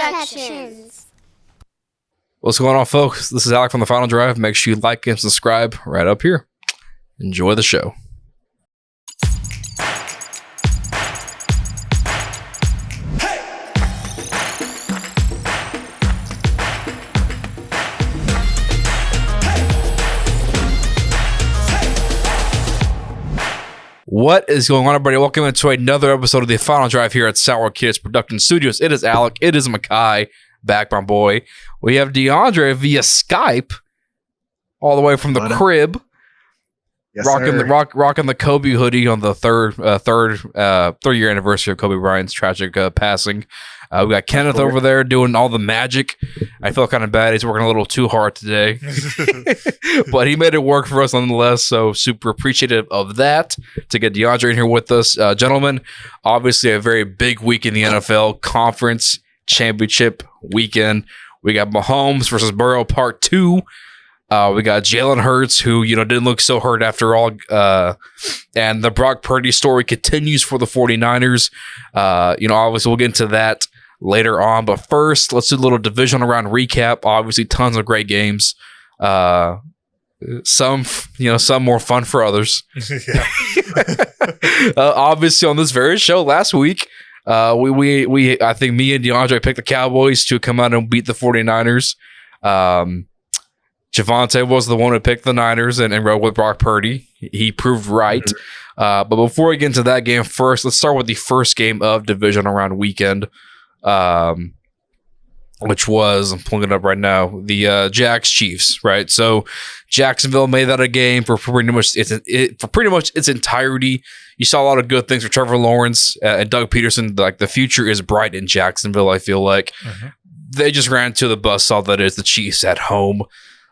Sourkidsproductions. What's going on, folks? This is Alec from Thefinaldrive. Make sure you like and subscribe right up here. Enjoy the show. What is going on, everybody? Welcome into another episode of the Thefinaldrive here at Sourkidsproductions Studios. It is Alec. It is Makai. Back, my boy. We have DeAndre via Skype, all the way from the crib, Yes, rocking the Kobe hoodie on the third year anniversary of Kobe Bryant's tragic passing. We got Kenneth over there doing all the magic. I feel kind of bad. He's working a little too hard today, but he made it work for us nonetheless. So super appreciative of that to get DeAndre in here with us, gentlemen. Obviously, a very big week in the NFL conference championship weekend. We got Mahomes versus Burrow part 2. We got Jalen Hurts, who didn't look so hurt after all, and the Brock Purdy story continues for the 49ers. Obviously we'll get into that later on, but first let's do a little divisional round recap. Obviously tons of great games. Some more fun for others. Obviously on this very show last week, we I think me and DeAndre picked the Cowboys to come out and beat the 49ers. Javante was the one who picked the Niners and rode with Brock Purdy. He proved right. But before we get into that game first, let's start with the first game of divisional round weekend, which was, I'm pulling it up right now, the Jags Chiefs, right? So Jacksonville made that a game for pretty much its entirety. You saw a lot of good things for Trevor Lawrence and Doug Peterson. Like, the future is bright in Jacksonville, I feel like. They just ran to the buzzsaw that is the Chiefs at home.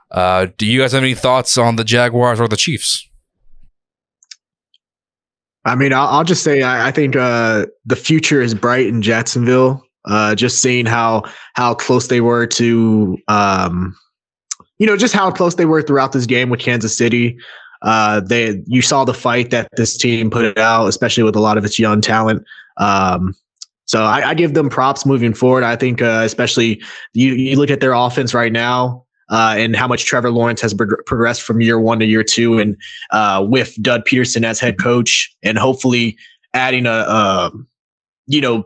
Do you guys have any thoughts on the Jaguars or the Chiefs? I mean, I'll just say I think the future is bright in Jacksonville. Just seeing how close they were to, just how close they were throughout this game with Kansas City. You saw the fight that this team put out, especially with a lot of its young talent. So I give them props moving forward. I think especially you look at their offense right now. And how much Trevor Lawrence has progressed from year 1 to year 2, and with Doug Peterson as head coach, and hopefully adding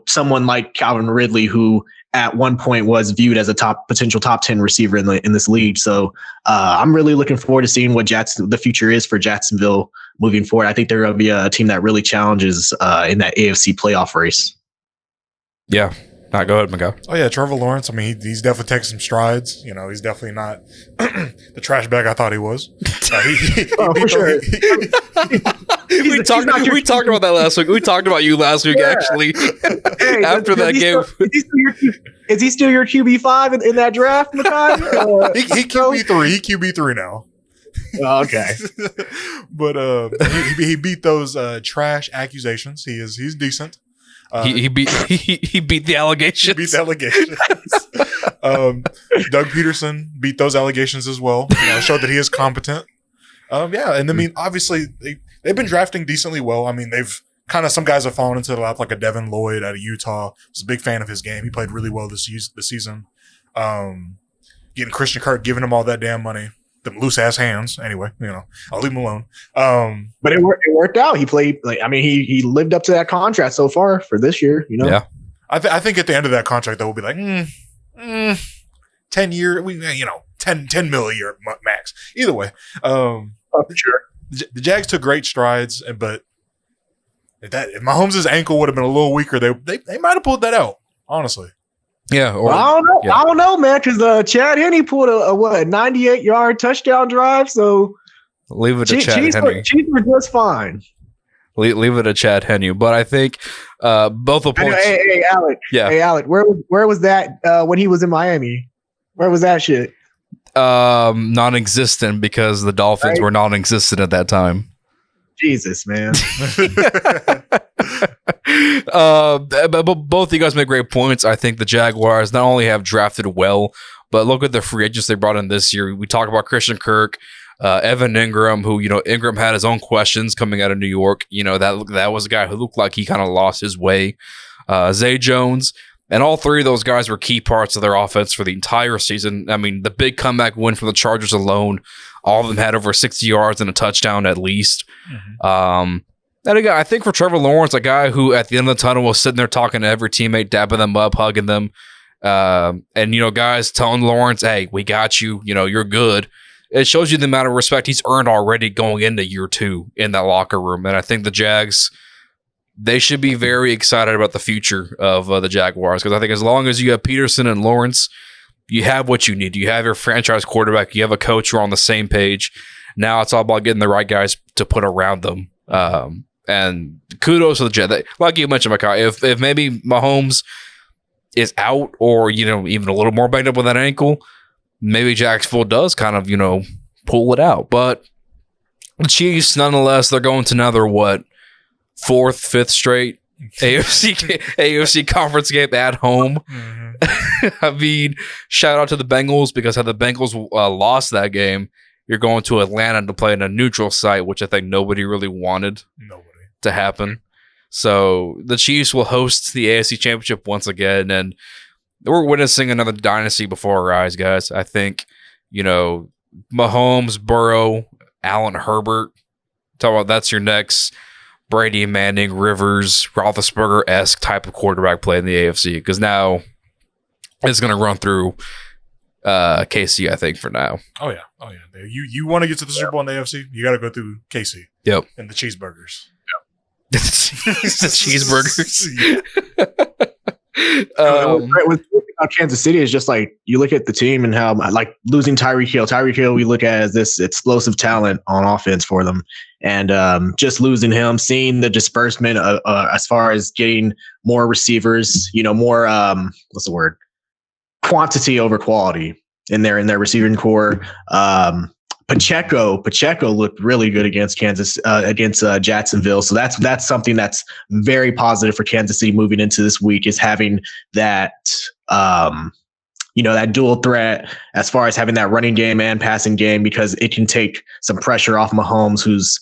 someone like Calvin Ridley, who at one point was viewed as a potential top 10 receiver in this league. So I'm really looking forward to seeing what the future is for Jacksonville moving forward. I think they're going to be a team that really challenges in that AFC playoff race. Yeah. Go ahead, Miguel. Oh, yeah, Trevor Lawrence. I mean, he's definitely taken some strides. He's definitely not the trash bag I thought he was. For sure. We talked about that last week. We talked about you last week, actually. Hey, after that game. Is he still your QB5 in that draft, Makai? He QB3. He QB3 now. Oh, okay. But he beat those trash accusations. He's decent. He beat the allegations. He beat the allegations. Doug Peterson beat those allegations as well. Showed that he is competent. And I mean, obviously they've been drafting decently well. I mean, some guys have fallen into the lap, like a Devin Lloyd out of Utah. I was a big fan of his game. He played really well this season. Getting Christian Kirk, giving him all that damn money. Them loose ass hands. Anyway, I'll leave him alone. But it worked out. He played he lived up to that contract so far for this year. Yeah. I think at the end of that contract, though, we'll be like, 10 year, 10 mil a year max. Either way, for sure. The Jags took great strides, but if Mahomes' ankle would have been a little weaker, they might have pulled that out. Honestly. Yeah, I don't know. Yeah. I don't know, man, because Chad Henne pulled a 98-yard touchdown drive. So leave it to Chad Henne. Chiefs were just fine. Leave it to Chad Henne. But I think both the points. Hey, Alec. Yeah. Hey, Alec. Where was that when he was in Miami? Where was that shit? Non-existent, because the Dolphins were non-existent at that time. Jesus, man. But both of you guys make great points. I think the Jaguars not only have drafted well, but look at the free agents they brought in this year. We talk about Christian Kirk, Evan Ingram, who, Ingram had his own questions coming out of New York. That was a guy who looked like he kind of lost his way. Zay Jones. And all three of those guys were key parts of their offense for the entire season. I mean, the big comeback win from the Chargers alone, all of them had over 60 yards and a touchdown at least. And again, I think for Trevor Lawrence, a guy who at the end of the tunnel was sitting there talking to every teammate, dapping them up, hugging them, and, guys telling Lawrence, hey, we got you, you're good. It shows you the amount of respect he's earned already going into year 2 in that locker room. And I think the Jags, they should be very excited about the future of the Jaguars, because I think as long as you have Peterson and Lawrence, you have what you need. You have your franchise quarterback. You have a coach who are on the same page. Now it's all about getting the right guys to put around them. And kudos to the Jets. Like you mentioned, Makai, if maybe Mahomes is out or, even a little more banged up with that ankle, maybe Jacksonville does kind of, pull it out. But the Chiefs, nonetheless, they're going to another, 4th, 5th straight AFC conference game at home. I mean, shout out to the Bengals, because had the Bengals lost that game, you're going to Atlanta to play in a neutral site, which I think nobody really wanted to happen. So the Chiefs will host the AFC Championship once again, and we're witnessing another dynasty before our eyes, guys. I think, Mahomes, Burrow, Allen, Herbert, talk about that's your next Brady, Manning, Rivers, Roethlisberger-esque type of quarterback play in the AFC, because now it's going to run through KC, I think, for now. Oh yeah. You want to get to the Super Bowl in the AFC, you got to go through KC. Yep. And the cheeseburgers. The cheeseburgers. What's about Kansas City is just like, you look at the team and how, like, losing Tyreek Hill. Tyreek Hill we look at as this explosive talent on offense for them, and just losing him, seeing the disbursement as far as getting more receivers, more what's the word, quantity over quality in their receiving core. Pacheco looked really good against Jacksonville. So that's something that's very positive for Kansas City moving into this week, is having that, that dual threat as far as having that running game and passing game, because it can take some pressure off Mahomes, who's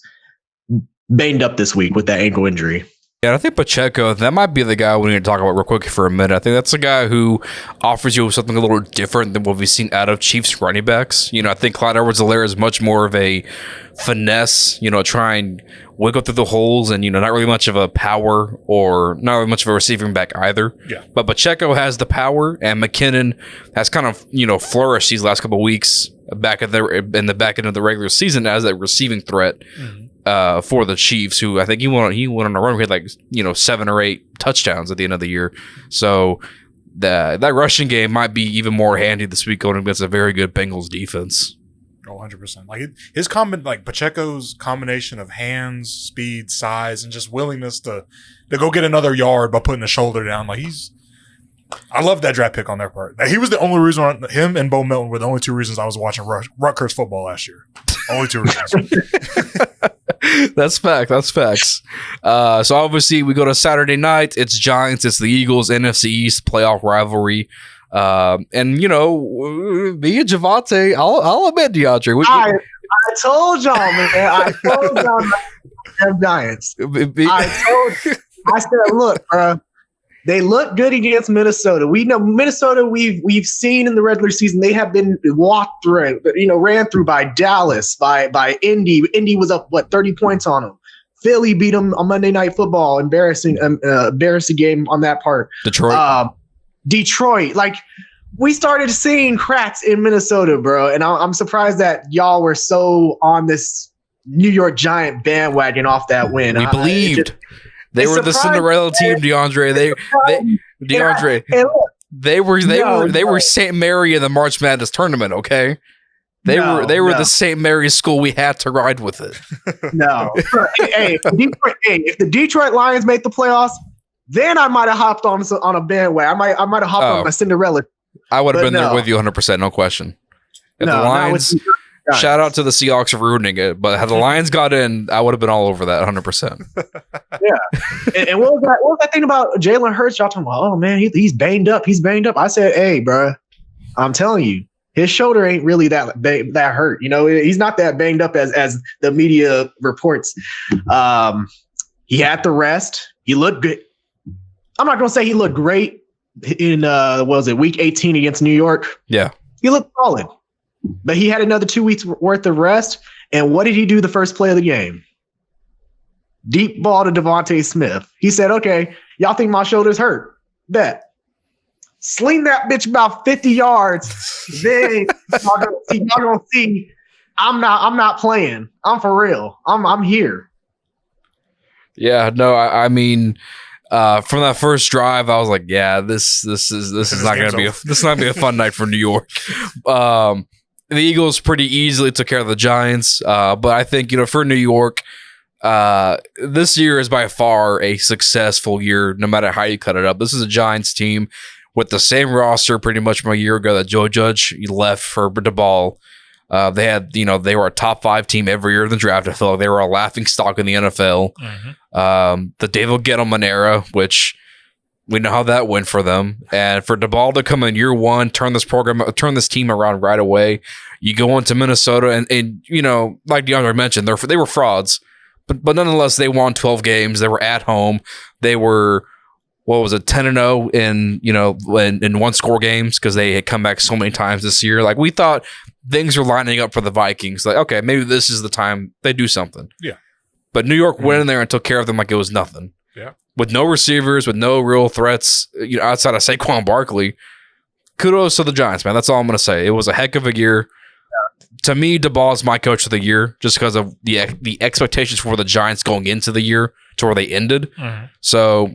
banged up this week with that ankle injury. Yeah, I think Pacheco, that might be the guy we need to talk about real quick for a minute. I think that's a guy who offers you something a little different than what we've seen out of Chiefs running backs. I think Clyde Edwards-Helaire is much more of a finesse, try and wiggle through the holes, and, not really much of a power or not really much of a receiving back either. Yeah. But Pacheco has the power, and McKinnon has kind of, flourished these last couple of weeks in the back end of the regular season as a receiving threat. For the Chiefs, who I think he went on a run where he had 7 or 8 touchdowns at the end of the year. So that rushing game might be even more handy this week going against a very good Bengals defense. 100%. Like Pacheco's combination of hands, speed, size, and just willingness to go get another yard by putting a shoulder down. I love that draft pick on their part. He was the only reason. Him and Bo Melton were the only 2 reasons I was watching Rutgers football last year. Only 2 reasons. That's facts. So obviously we go to Saturday night. It's Giants. It's the Eagles. NFC East playoff rivalry. And me and Javante, I'll admit, DeAndre. I told y'all, man. I told y'all them Giants. I said, look, bro. They look good against Minnesota. We know Minnesota. We've seen in the regular season they have been walked through, ran through by Dallas, by Indy. Indy was up 30 points on them. Philly beat them on Monday Night Football. Embarrassing game on that part. Detroit. Like, we started seeing cracks in Minnesota, bro. And I'm surprised that y'all were so on this New York Giant bandwagon off that win. We believed. They were the Cinderella team, DeAndre. They were St. Mary in the March Madness tournament. Okay, they were the St. Mary's school. We had to ride with it. No, if the Detroit Lions make the playoffs, then I might have hopped on a bandwagon. I might have hopped on my Cinderella. I would have been there with you 100%, no question. If the Lions. Shout out to the Seahawks for ruining it, but had the Lions got in, I would have been all over that 100%. Yeah. And what was that thing about Jalen Hurts? Y'all talking about, oh man, he's banged up. I said, hey, bro, I'm telling you, his shoulder ain't really that hurt. He's not that banged up as the media reports. He had the rest. He looked good. I'm not going to say he looked great, in what was it, week 18 against New York. Yeah. He looked solid. But he had another 2 weeks worth of rest. And what did he do the first play of the game? Deep ball to Devontae Smith. He said, okay, y'all think my shoulder's hurt? Bet. Sling that bitch about 50 yards. Then y'all gonna see I'm not playing. I'm for real. I'm here. Yeah, no, I mean, from that first drive, I was like, yeah, this is not gonna be a fun night for New York. The Eagles pretty easily took care of the Giants, but I think for New York, this year is by far a successful year, no matter how you cut it up. This is a Giants team with the same roster pretty much from a year ago that Joe Judge left for the ball. They had, they were a top 5 team every year in the draft. I feel like they were a laughing stock in the NFL. Mm-hmm. The David Gettleman era, which we know how that went for them. And for DeBall to come in year one, turn this team around right away. You go into Minnesota and like DeAndre mentioned, they were frauds, but nonetheless, they won 12 games. They were at home. They were, 10-0 in one score games because they had come back so many times this year. Like, we thought things were lining up for the Vikings. Like, okay, maybe this is the time they do something. Yeah. But New York went in there and took care of them like it was nothing. Yeah. With no receivers, with no real threats, outside of Saquon Barkley. Kudos to the Giants, man. That's all I'm going to say. It was a heck of a year. Yeah. To me, DeBall is my coach of the year just because of the expectations for the Giants going into the year to where they ended. Mm-hmm. So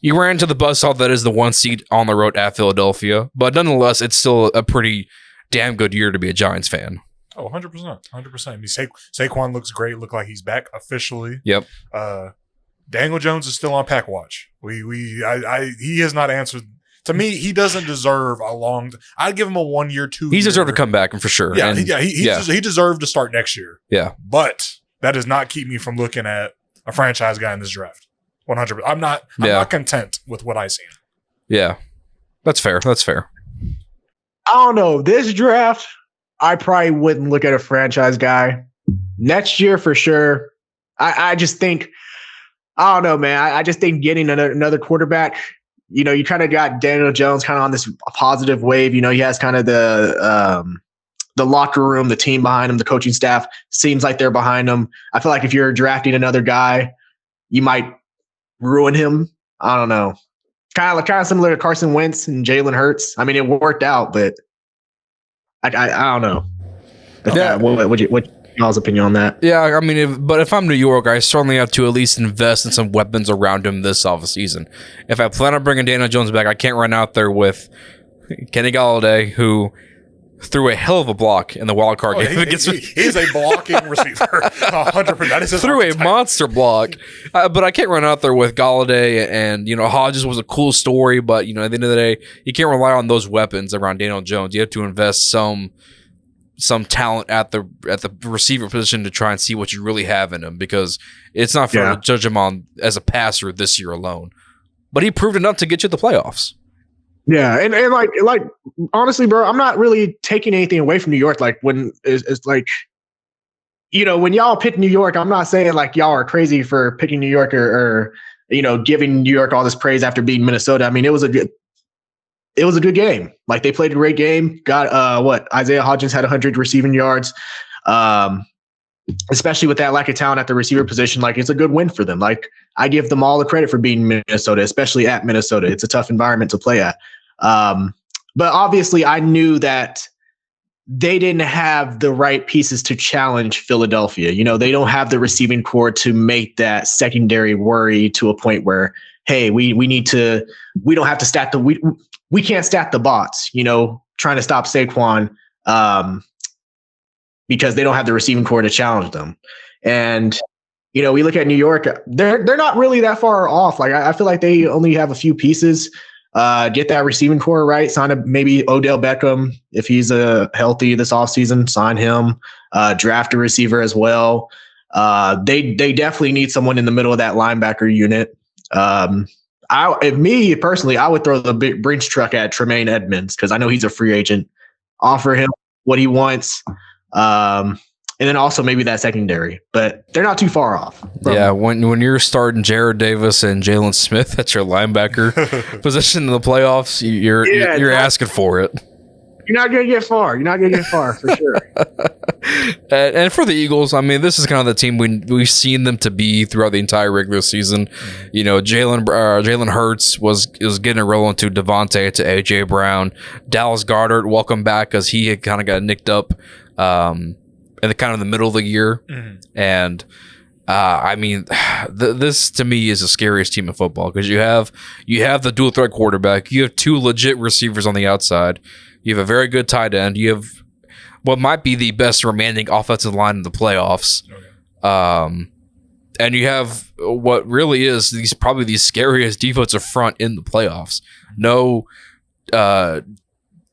you ran into the buzzsaw that is the 1 seed on the road at Philadelphia. But nonetheless, it's still a pretty damn good year to be a Giants fan. Oh, 100%. 100%. I mean, Saquon looks great. Look like he's back officially. Yep. Daniel Jones is still on pack watch. He has not answered. To me, he doesn't deserve a long. I'd give him a 1 year, 2 year. He's deserved to come back for sure. Yeah, he deserved to start next year. Yeah, but that does not keep me from looking at a franchise guy in this draft. 100%. I'm not content with what I see. Yeah, that's fair. I don't know. This draft, I probably wouldn't look at a franchise guy. Next year, for sure. I just think, I don't know, man. I just think getting another quarterback, you kind of got Daniel Jones kind of on this positive wave. He has kind of the locker room, the team behind him, the coaching staff seems like they're behind him. I feel like if you're drafting another guy, you might ruin him. I don't know. Kind of similar to Carson Wentz and Jalen Hurts. I mean, it worked out, but I don't know. Yeah. What y'all's opinion on that? Yeah, I mean, if I'm New York, I certainly have to at least invest in some weapons around him this offseason. If I plan on bringing Daniel Jones back, I can't run out there with Kenny Golladay, who threw a hell of a block in the wild card game. He's a blocking receiver. 100%. Threw a monster block. But I can't run out there with Golladay and, Hodges was a cool story, but, at the end of the day, you can't rely on those weapons around Daniel Jones. You have to invest some talent at the receiver position to try and see what you really have in him, because it's not fair to judge him on as a passer this year alone. But he proved enough to get you the playoffs. Yeah, and like honestly, bro, I'm not really taking anything away from New York. Like when it's like, when y'all pick New York, I'm not saying like y'all are crazy for picking New York or giving New York all this praise after beating Minnesota. I mean, it was a good game. Like, they played a great game. Got Isaiah Hodgins had 100 receiving yards. Especially with that lack of talent at the receiver position, like, it's a good win for them. Like, I give them all the credit for beating Minnesota, especially at Minnesota. It's a tough environment to play at. But obviously I knew that they didn't have the right pieces to challenge Philadelphia. They don't have the receiving core to make that secondary worry to a point where, hey, we don't have to stack we can't stack the box, trying to stop Saquon, because they don't have the receiving core to challenge them. And, we look at New York, they're not really that far off. Like, I feel like they only have a few pieces. Get that receiving core right. Sign maybe Odell Beckham if he's healthy this offseason. Sign him. Draft a receiver as well. They definitely need someone in the middle of that linebacker unit. If me personally, I would throw the big Brinks truck at Tremaine Edmonds because I know he's a free agent. Offer him what he wants. And then also maybe that secondary, but they're not too far off. Yeah, when you're starting Jared Davis and Jalen Smith at your linebacker position in the playoffs, you're asking for it. You're not going to get far. You're not going to get far for sure. And for the Eagles, I mean, this is kind of the team we've seen them to be throughout the entire regular season. You know, Jalen Hurts was getting a roll into Devontae to AJ Brown. Dallas Goedert, welcome back, because he had kind of got nicked up in the kind of the middle of the year. And I mean, this to me is the scariest team in football, because you have the dual threat quarterback, you have two legit receivers on the outside, you have a very good tight end, you have what might be the best remaining offensive line in the playoffs, and you have what really is probably the scariest defensive front in the playoffs. No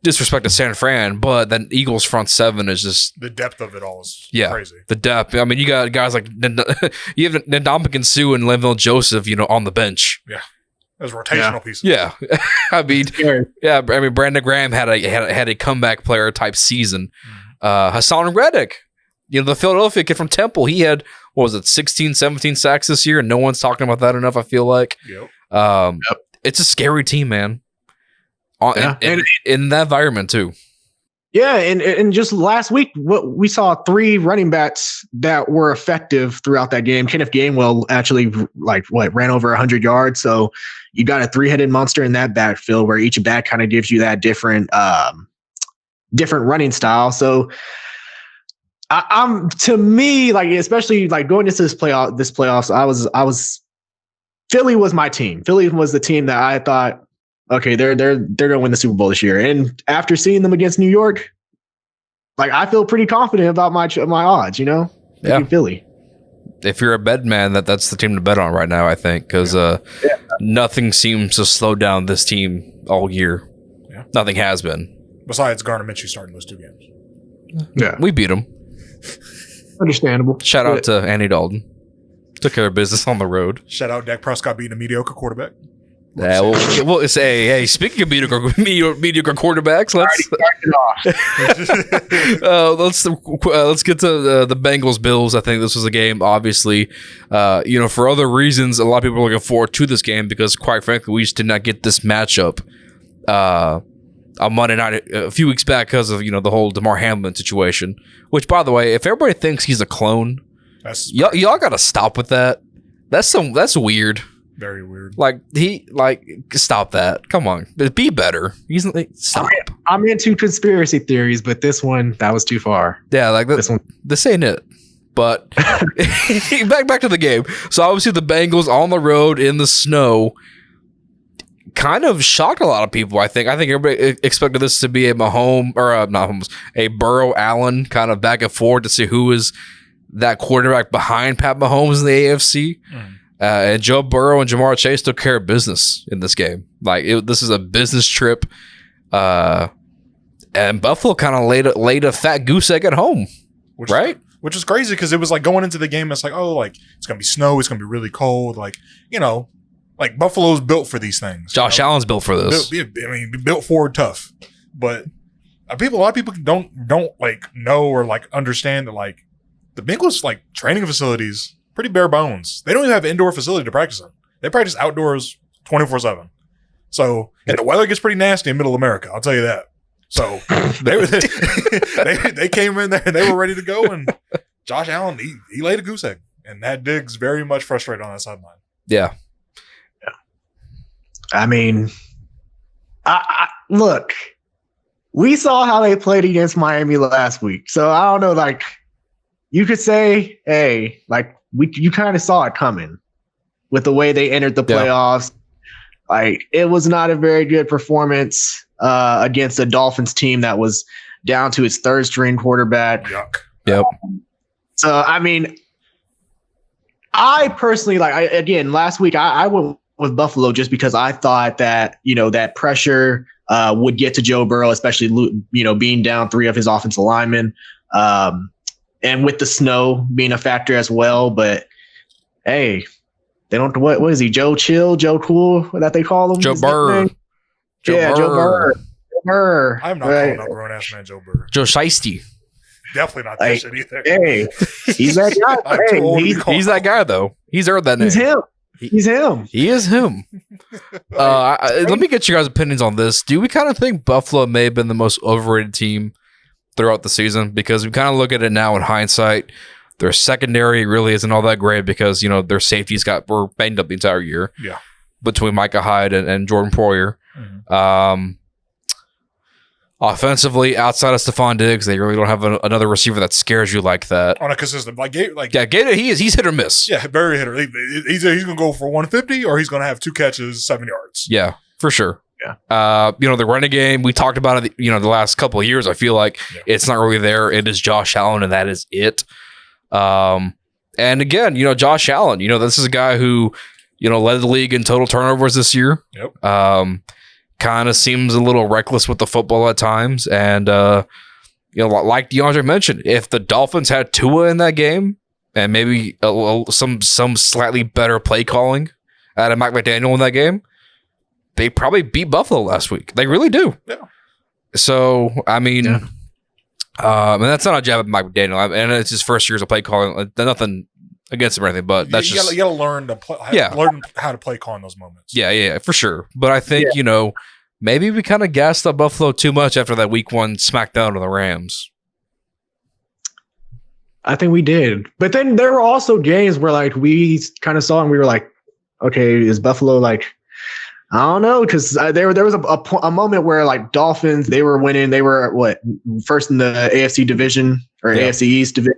disrespect to San Fran, but then Eagles front seven is just the depth of it all is crazy. The depth. I mean, you got guys like you have Ndamukong Suh and Linval Joseph, on the bench. Yeah, as rotational pieces. Yeah, I mean, I mean, Brandon Graham had a comeback player type season. Hassan Reddick, the Philadelphia kid from Temple, he had 16, 17 sacks this year, and no one's talking about that enough. I feel like. Yep. It's a scary team, man. In that environment too. Yeah, and just last week, we saw 3 running backs that were effective throughout that game. Kenneth Gainwell actually ran over 100 yards. So you got a 3-headed monster in that backfield, where each back kind of gives you that different running style. So I'm to me, especially going into this playoffs, I was Philly was my team. Philly was the team that I thought, okay, they're going to win the Super Bowl this year. And after seeing them against New York, I feel pretty confident about my odds, Philly. If you're a bet man, that's the team to bet on right now, I think, because nothing seems to slow down this team all year. Yeah. Nothing has been. Besides Gardner Minshew starting those 2 games. Yeah. We beat them. Understandable. Shout out to Andy Dalton. Took care of business on the road. Shout out Dak Prescott beating a mediocre quarterback. Yeah, well, hey, speaking of mediocre quarterbacks, let's get to the Bengals Bills. I think this was a game, obviously, for other reasons. A lot of people are looking forward to this game because, quite frankly, we just did not get this matchup on Monday night a few weeks back because of the whole Damar Hamlin situation. Which, by the way, if everybody thinks he's a clone, y'all got to stop with that. That's weird. Very weird. Stop that. Come on. Be better. Stop. I'm into conspiracy theories, but this one, that was too far. Yeah, this ain't it. But back to the game. So obviously the Bengals on the road in the snow kind of shocked a lot of people, I think. I think everybody expected this to be a Burrow Allen kind of back and forth to see who is that quarterback behind Pat Mahomes in the AFC. And Joe Burrow and Jamar Chase took care of business in this game. This is a business trip. And Buffalo kind of laid a fat goose egg at home, right? Which is crazy because it was going into the game, it's it's going to be snow, it's going to be really cold. Buffalo's built for these things. Josh Allen's built for this. Built forward tough. But a lot of people don't know or understand that the Bengals training facilities pretty bare bones. They don't even have an indoor facility to practice in. They practice outdoors 24/7. So, and the weather gets pretty nasty in middle America, I'll tell you that. So, they came in there and they were ready to go, and Josh Allen, he laid a goose egg. And that Diggs very much frustrated on that sideline. Yeah. I mean, look, we saw how they played against Miami last week. So, I don't know, you could say, hey, you kind of saw it coming with the way they entered the playoffs. It was not a very good performance against a Dolphins team that was down to its 3rd string quarterback. Yuck. Yep. So, I mean, I personally, last week, I went with Buffalo just because I thought that, that pressure would get to Joe Burrow, especially, being down 3 of his offensive linemen. And with the snow being a factor as well, but hey, they don't. What is he? Joe Chill, Joe Cool, that they call him. Joe Burr. Joe Burr. I'm not calling a grown ass man Joe Burr. Joe Shiesty. Definitely not that Like, shit either. Hey, he's that guy. I'm too old to be called He's that guy, though. He's earned that name. He's him. He's him. He is him. Let me get you guys' opinions on this. Do we kind of think Buffalo may have been the most overrated team throughout the season? Because we kind of look at it now in hindsight. Their secondary really isn't all that great because, their safeties were banged up the entire year. Yeah. Between Micah Hyde and Jordan Poyer. Mm-hmm. Offensively, outside of Stephon Diggs, they really don't have another receiver that scares you like that. On a consistent, Gator, he's hit or miss. Yeah, very hitter. He's going to go for 150 or he's going to have 2 catches, 7 yards. Yeah, for sure. Yeah. The running game, we talked about it, the last couple of years. I feel like it's not really there. It is Josh Allen, and that is it. And again, Josh Allen, this is a guy who, led the league in total turnovers this year. Yep. Kind of seems a little reckless with the football at times. And, like DeAndre mentioned, if the Dolphins had Tua in that game and maybe some slightly better play calling out of Mike McDaniel in that game, they probably beat Buffalo last week. They really do. Yeah. So, I mean, and that's not a jab at Mike McDaniel. And it's his first year as a play calling. Nothing against him or anything, but that's you got to learn to play. Learn how to play call in those moments. Yeah, for sure. But I think maybe we kind of gassed up Buffalo too much after that Week 1 smackdown of the Rams. I think we did, but then there were also games where we kind of saw and we were like, okay, is Buffalo I don't know, because there was a moment where Dolphins, they were winning, they were first in the AFC division or AFC East division.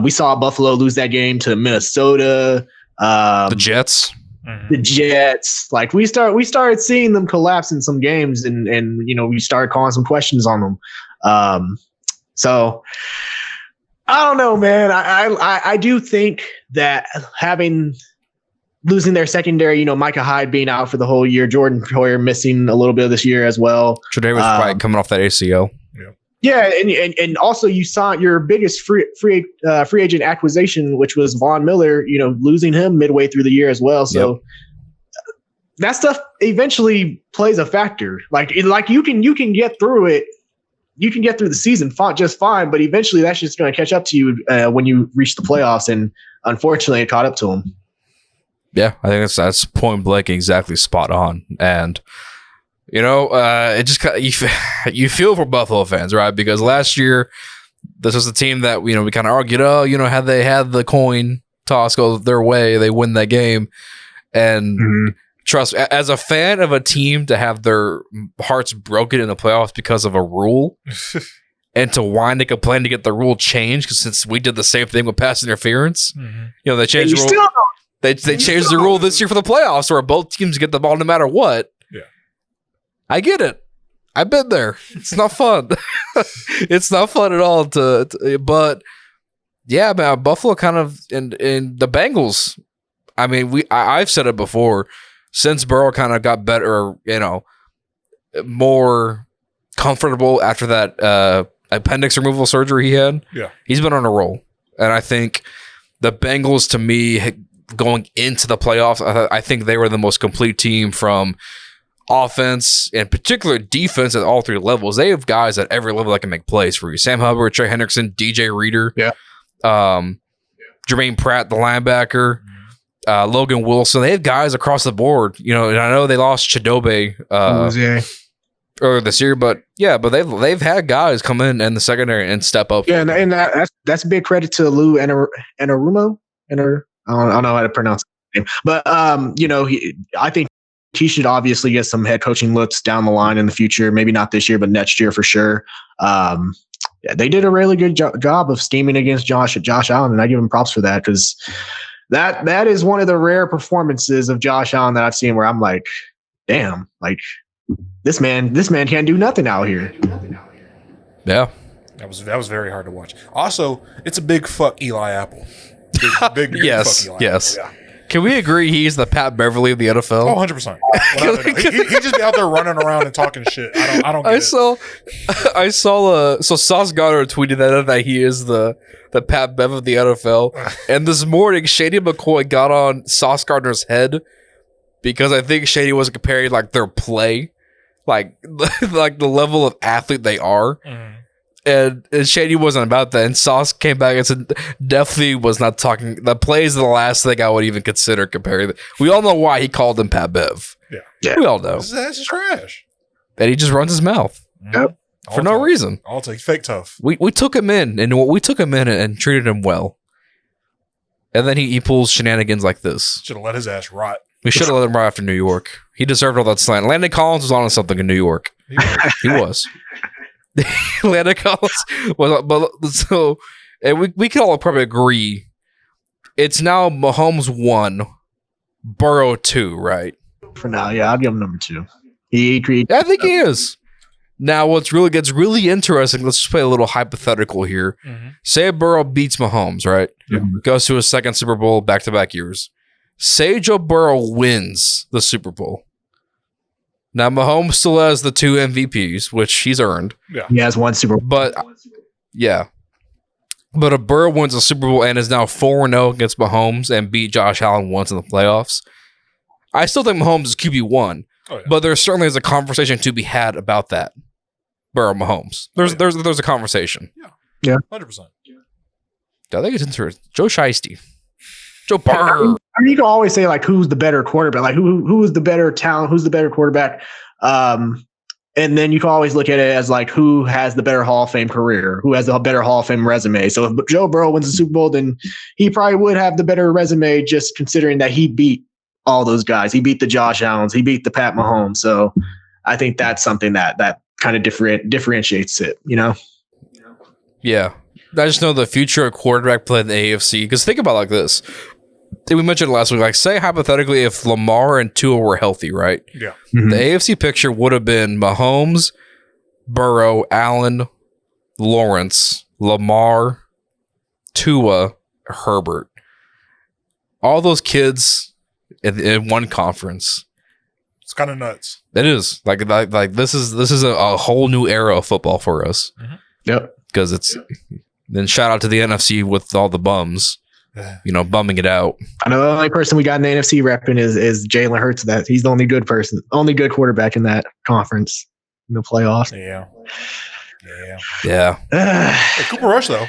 We saw Buffalo lose that game to Minnesota. The Jets. The Jets. We started seeing them collapse in some games, and we started calling some questions on them. So I don't know, man. I do think that losing their secondary, Micah Hyde being out for the whole year, Jordan Poyer missing a little bit of this year as well. Tre'Davious White coming off that ACL. Yeah, and also you saw your biggest free agent acquisition, which was Von Miller, losing him midway through the year as well. So that stuff eventually plays a factor. You can get through it. You can get through the season just fine, but eventually that's just going to catch up to you when you reach the playoffs. And unfortunately, it caught up to him. Yeah, I think that's point blank exactly spot on. And it just you feel for Buffalo fans, right? Because last year this was a team that we kind of argued, had they had the coin toss go their way, they win that game. And trust, as a fan of a team to have their hearts broken in the playoffs because of a rule, and to whine and complain to get the rule changed, because since we did the same thing with pass interference, they changed the rule. They changed the rule this year for the playoffs, where both teams get the ball no matter what. I get it. I've been there. It's not fun. It's not fun at all. But yeah, man, Buffalo kind of in the Bengals. I mean, I've said it before. Since Burrow kind of got better, more comfortable after that appendix removal surgery he had. Yeah, he's been on a roll, and I think the Bengals, to me, going into the playoffs, I think they were the most complete team from offense and particular defense at all 3 levels. They have guys at every level that can make plays for you. Sam Hubbard, Trey Hendrickson, DJ Reader, Jermaine Pratt, the linebacker, Logan Wilson. They have guys across the board. And I know they lost Chidobe earlier this year, but they've had guys come in the secondary and step up. Yeah, and that's a big credit to Lou Anarumo. I don't know how to pronounce his name, but I think he should obviously get some head coaching looks down the line in the future. Maybe not this year, but next year for sure. They did a really good job of scheming against Josh Allen, and I give him props for that, because that is one of the rare performances of Josh Allen that I've seen where I'm like, damn, this man can't do nothing out here. Yeah, that was very hard to watch. Also, it's a big fuck Eli Apple. Big yes, fuck Eli yes. Apple. Yeah. Can we agree he's the Pat Beverly of the NFL? Oh, 100%. He just be out there running around and talking shit. I don't get it. I saw so Sauce Goddard tweeted that he is the Pat Bev of the NFL. And this morning, Shady McCoy got on Sauce Gardner's head because I think Shady was comparing their play, the level of athlete they are. And Shady wasn't about that. And Sauce came back and said, definitely was not talking. The plays are the last thing I would even consider comparing. We all know why he called him Pat Bev. Yeah. We all know. That's just trash. And he just runs his mouth Yep. for no reason. I'll take fake tough. We took him in, and treated him well. And then he pulls shenanigans like this. Should have let his ass rot. We should have let him right after New York. He deserved all that slant. Landon Collins was on something in New York. He was. Landon Collins was, but so, and we can all probably agree. It's now Mahomes 1, Burrow 2, right? For now, yeah, I'll give him number 2. He agreed. I think he is. Now, what's really gets really interesting. Let's just play a little hypothetical here. Mm-hmm. Say Burrow beats Mahomes, right? Yeah. Goes to his second Super Bowl back-to-back years. Say Joe Burrow wins the Super Bowl. Now, Mahomes still has the 2 MVPs, which he's earned. Yeah. He has 1 Super Bowl. But, yeah. But if Burrow wins the Super Bowl and is now 4-0 against Mahomes and beat Josh Allen once in the playoffs, I still think Mahomes is QB1. Oh, yeah. But there certainly is a conversation to be had about that. Burrow Mahomes. There's a conversation. Yeah. 100%. I think it's interesting. Joe Shiesty. Joe Parker. I mean, you can always say like who's the better quarterback, like who is the better talent, who's the better quarterback, and then you can always look at it as like who has the better Hall of Fame career, who has the better Hall of Fame resume. So if Joe Burrow wins the Super Bowl, then he probably would have the better resume, just considering that he beat all those guys. He beat the Josh Allens, he beat the Pat Mahomes. So I think that's something that kind of differentiates it, you know? Yeah. I just know the future of quarterback play in the AFC. Because think about it like this. We mentioned last week, like say hypothetically if Lamar and Tua were healthy, right? Yeah. Mm-hmm. The AFC picture would have been Mahomes, Burrow, Allen, Lawrence, Lamar, Tua, Herbert. All those kids in one conference. It's kind of nuts. It is. Like this is a whole new era of football for us. Mm-hmm. Yep. Because it's then shout out to the NFC with all the bums. Bumming it out. I know the only person we got in the NFC repping is Jalen Hurts. That he's the only good quarterback in that conference in the playoffs. Yeah. Hey, Cooper Rush though.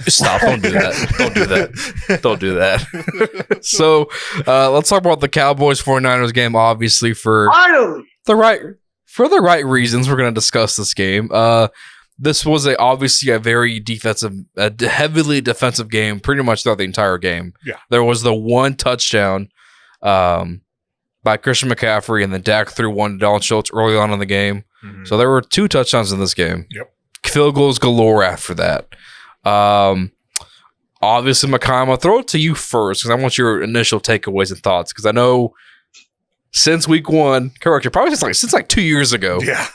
Stop! Don't do that. Don't do that. So let's talk about the Cowboys 49ers game. Obviously, for the right reasons, we're going to discuss this game. This was obviously a very heavily defensive game, pretty much throughout the entire game. Yeah. There was the one touchdown by Christian McCaffrey, and then Dak threw one to Dalton Schultz early on in the game. Mm-hmm. So there were 2 touchdowns in this game. Yep. Field goals galore after that. Obviously, Makai, I'll throw it to you first because I want your initial takeaways and thoughts because I know since week 1, correct, probably since 2 years ago. Yeah.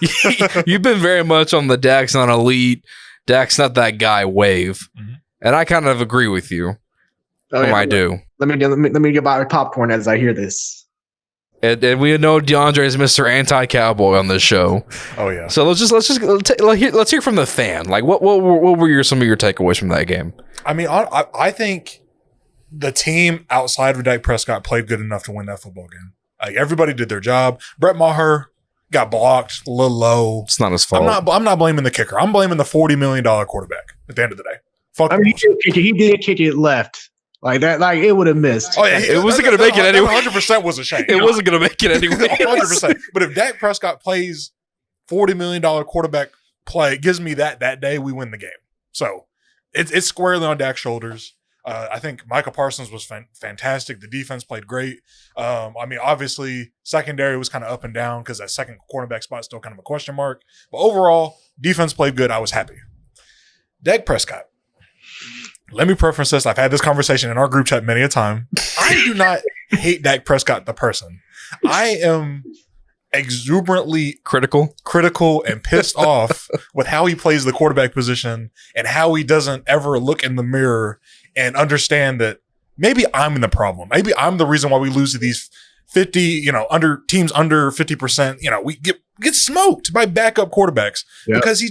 You've been very much on the Dak's not elite, Dak's not that guy wave. Mm-hmm. And I kind of agree with you. I do. Let me get my popcorn as I hear this. And we know DeAndre is Mr. Anti-Cowboy on this show. Oh yeah. So let's hear from the fan. Like what were some of your takeaways from that game? I mean, I think the team outside of Dak Prescott played good enough to win that football game. Like everybody did their job. Brett Maher got blocked a little low. It's not his fault. I'm not blaming the kicker. I'm blaming the $40 million quarterback at the end of the day. Fuck. I mean, he did kick it left. Like that, like it would have missed. Oh yeah, it wasn't going to make it anyway. 100% was a shame. It wasn't going to make it anyway. 100%. But if Dak Prescott plays $40 million quarterback play, gives me that day we win the game. So it's squarely on Dak's shoulders. I think Micah Parsons was fantastic. The defense played great. I mean, obviously, secondary was kind of up and down because that second cornerback spot is still kind of a question mark. But overall, defense played good. I was happy. Dak Prescott. Let me preference this. I've had this conversation in our group chat many a time. I do not hate Dak Prescott, the person. I am exuberantly critical and pissed off with how he plays the quarterback position and how he doesn't ever look in the mirror and understand that maybe I'm the problem. Maybe I'm the reason why we lose to these 50, under teams under 50%. We get smoked by backup quarterbacks because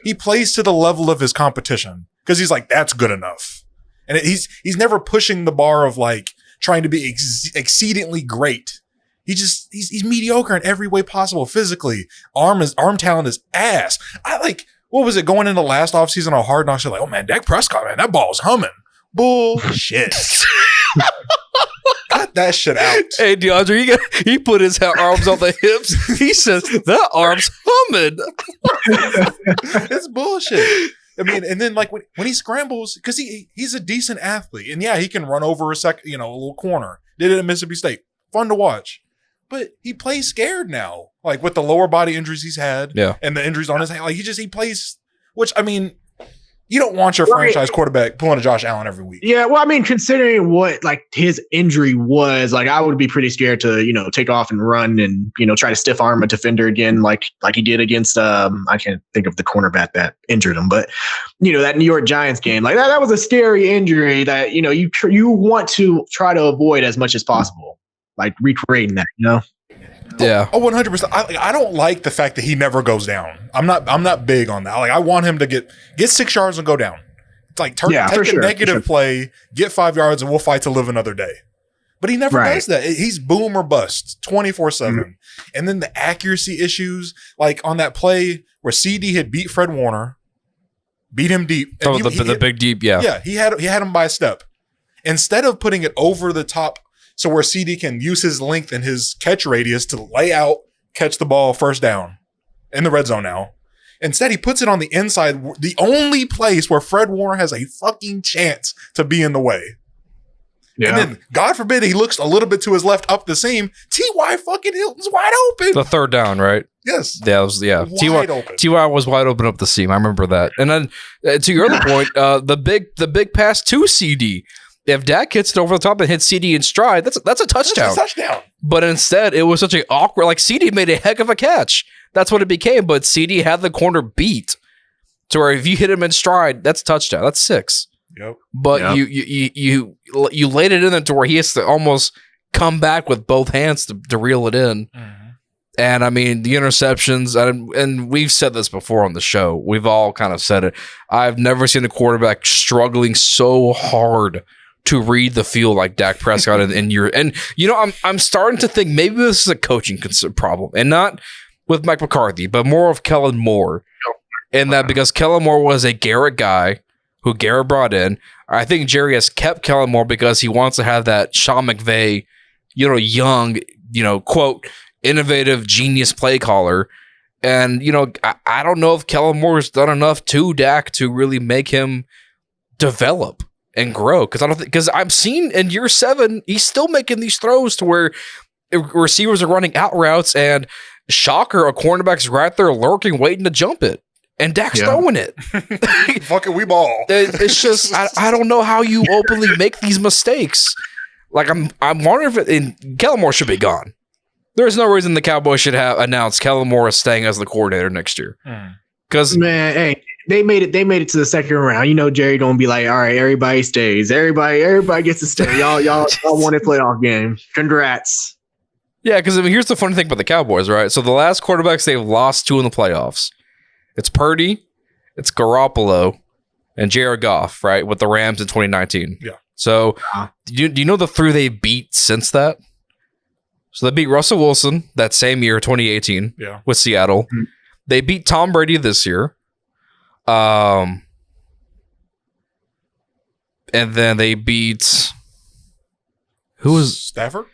he plays to the level of his competition. Because he's like, that's good enough. And he's never pushing the bar of like trying to be exceedingly great. He's mediocre in every way possible physically. Arm talent is ass. what was it going into last offseason on Hard Knocks? Like, oh man, Dak Prescott, man, that ball's humming. Bullshit. Cut that shit out. Hey, DeAndre, he put his arms on the hips. He says, that arm's humming. It's bullshit. I mean, and then like when he scrambles, because he's a decent athlete, and yeah, he can run over a little corner. Did it at Mississippi State. Fun to watch. But he plays scared now, like with the lower body injuries he's had, and the injuries on his hand. Like he plays, which I mean, you don't want your franchise quarterback pulling a Josh Allen every week. Yeah, well, I mean, considering what like his injury was, like I would be pretty scared to take off and run and try to stiff arm a defender again, like he did against I can't think of the cornerback that injured him, but that New York Giants game, like that was a scary injury that you want to try to avoid as much as possible, like recreating that, Yeah. Oh, 100%. I don't like the fact that he never goes down. I'm not big on that. Like I want him to get 6 yards and go down. It's like take a negative play, get 5 yards, and we'll fight to live another day. But he never does that. He's boom or bust 24/7. And then the accuracy issues, like on that play where CD had beat Fred Warner, beat him deep. Oh, the big deep, yeah. Yeah, he had him by a step. Instead of putting it over the top, so where CD can use his length and his catch radius to lay out, catch the ball first down in the red zone now. Instead, he puts it on the inside, the only place where Fred Warner has a fucking chance to be in the way. Yeah. And then, God forbid, he looks a little bit to his left up the seam. T.Y. fucking Hilton's wide open. The third down, right? Yes. Yeah, T.Y. was wide open up the seam. I remember that. And then, to your other point, the big pass to CD. If Dak hits it over the top and hits CD in stride, that's a touchdown. That's a touchdown. But instead, it was such an awkward, like CD made a heck of a catch. That's what it became. But CD had the corner beat to where if you hit him in stride, that's a touchdown. That's 6. Yep. But you laid it in there to where he has to almost come back with both hands to reel it in. Mm-hmm. And I mean, the interceptions, and we've said this before on the show. We've all kind of said it. I've never seen a quarterback struggling so hard to read the field like Dak Prescott I'm starting to think maybe this is a coaching problem, and not with Mike McCarthy, but more of Kellen Moore. And that because Kellen Moore was a Garrett guy who Garrett brought in, I think Jerry has kept Kellen Moore because he wants to have that Sean McVay, young, quote, innovative genius play caller. And, I don't know if Kellen Moore has done enough to Dak to really make him develop and grow, because I've seen in year 7 he's still making these throws to where receivers are running out routes, and shocker, a cornerback's right there lurking, waiting to jump it, and Dak's throwing it. Fucking we ball. It's just I don't know how you openly make these mistakes. Like I'm wondering if Kellen Moore should be gone. There's no reason the Cowboys should have announced Kellen Moore is staying as the coordinator next year. Because man, hey. They made it to the second round. Jerry gonna be like, all right, everybody stays. Everybody gets to stay. Y'all won a playoff game. Congrats. Yeah, because here's the funny thing about the Cowboys, right? So the last quarterbacks they've lost to in the playoffs, it's Purdy, it's Garoppolo, and Jared Goff, right, with the Rams in 2019. Yeah. So do you know the 3 they beat since that? So they beat Russell Wilson that same year, 2018, with Seattle. Mm-hmm. They beat Tom Brady this year. And then they beat who was Stafford?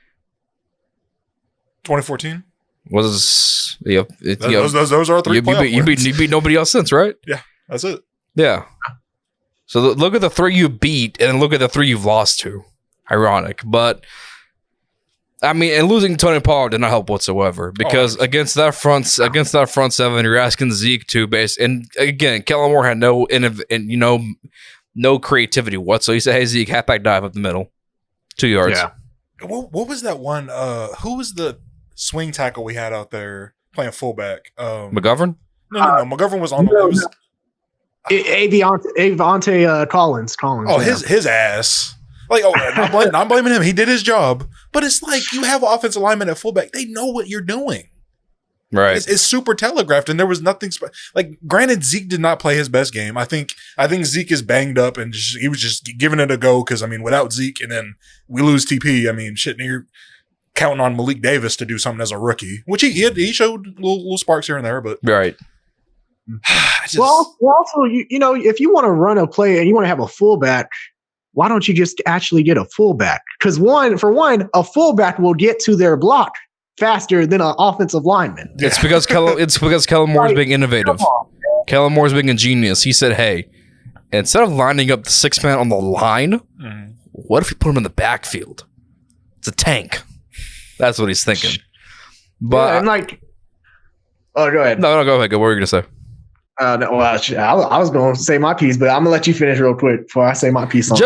2014 was those are 3 you beat nobody else since, right? Yeah, that's it. Yeah. So look at the 3 you beat, and look at the 3 you've lost to. Ironic, but I mean, and losing Tony Pollard did not help whatsoever, because against that front 7, you're asking Zeke to base, and again, Kellen Moore had no creativity whatsoever. He said, "Hey Zeke, halfback dive up the middle, 2 yards." Yeah. What was that one? Who was the swing tackle we had out there playing fullback? McGovern? No. McGovern was on the. Avante Collins. Oh, his ass. Like, I'm blaming him. He did his job. But it's like you have offensive linemen at fullback. They know what you're doing. Right. It's super telegraphed, and there was nothing like. Granted, Zeke did not play his best game. I think Zeke is banged up, and he was just giving it a go because without Zeke, and then we lose TP. You're counting on Malik Davis to do something as a rookie, which he showed little sparks here and there, but right. Well, also, you know, if you want to run a play and you want to have a fullback, why don't you just actually get a fullback? Because for one, a fullback will get to their block faster than an offensive lineman. It's because Kellen Moore's being innovative. Kellen Moore's being ingenious. He said, "Hey, instead of lining up the 6-man on the line, what if we put him in the backfield? It's a tank." That's what he's thinking. But I'm like, oh, go ahead. No, go ahead. What were you gonna say? No, well, I was going to say my piece, but I'm gonna let you finish real quick before I say my piece. I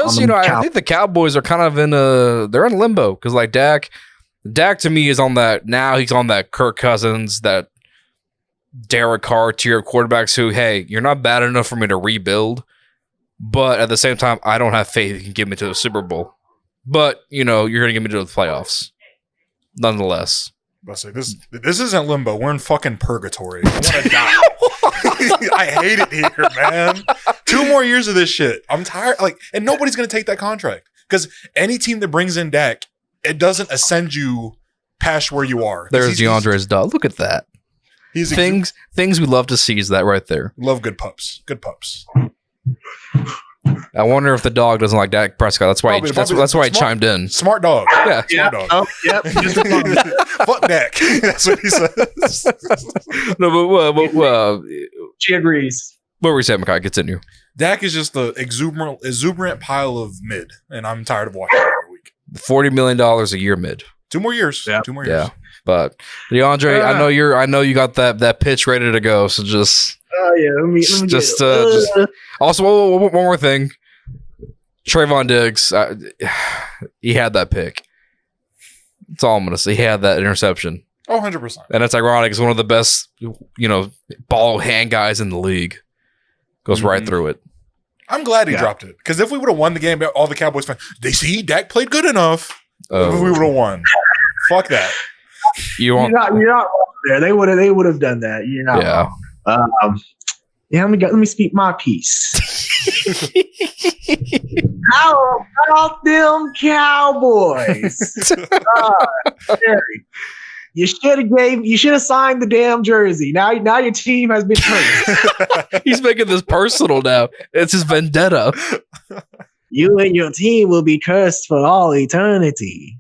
think the Cowboys are kind of they're in limbo because like Dak to me is on that now. He's on that Kirk Cousins, that Derek Carr tier of quarterbacks who, hey, you're not bad enough for me to rebuild, but at the same time, I don't have faith you can get me to the Super Bowl. But you know, you're gonna get me to the playoffs, nonetheless. I say this isn't limbo. We're in fucking purgatory. I want to die. I hate it here, man. 2 more years of this shit. I'm tired. Like, and nobody's gonna take that contract because any team that brings in Dak, it doesn't ascend you past where you are. There's DeAndre's dog. Look at that. Things we love to see is that right there. Love good pups. Good pups. I wonder if the dog doesn't like Dak Prescott. That's why. That's why he chimed in. Smart dog. Yeah, smart dog. Oh, yep. Fuck Dak. That's what he says. No, but She agrees. what were we saying, Makai? Continue. Dak is just the exuberant pile of mid, and I'm tired of watching it every week. $40 million a year mid. 2 more years. Yeah. 2 more years. Yeah, but DeAndre, I know you got that pitch ready to go. So just. Oh yeah, let me Just also one more thing. Trayvon Diggs, he had that pick. That's all I'm gonna say. He had that interception. Oh, 100%. And it's ironic. He's one of the best, ball hand guys in the league. Goes right through it. I'm glad he dropped it because if we would have won the game, all the Cowboys fans, they see Dak played good enough. If we would have won, fuck that. You're not wrong there. They would have done that. You're not. Yeah. Wrong. Let me speak my piece. How about them Cowboys? Jerry, you should have signed the damn jersey. Now your team has been cursed. He's making this personal now. It's his vendetta. You and your team will be cursed for all eternity.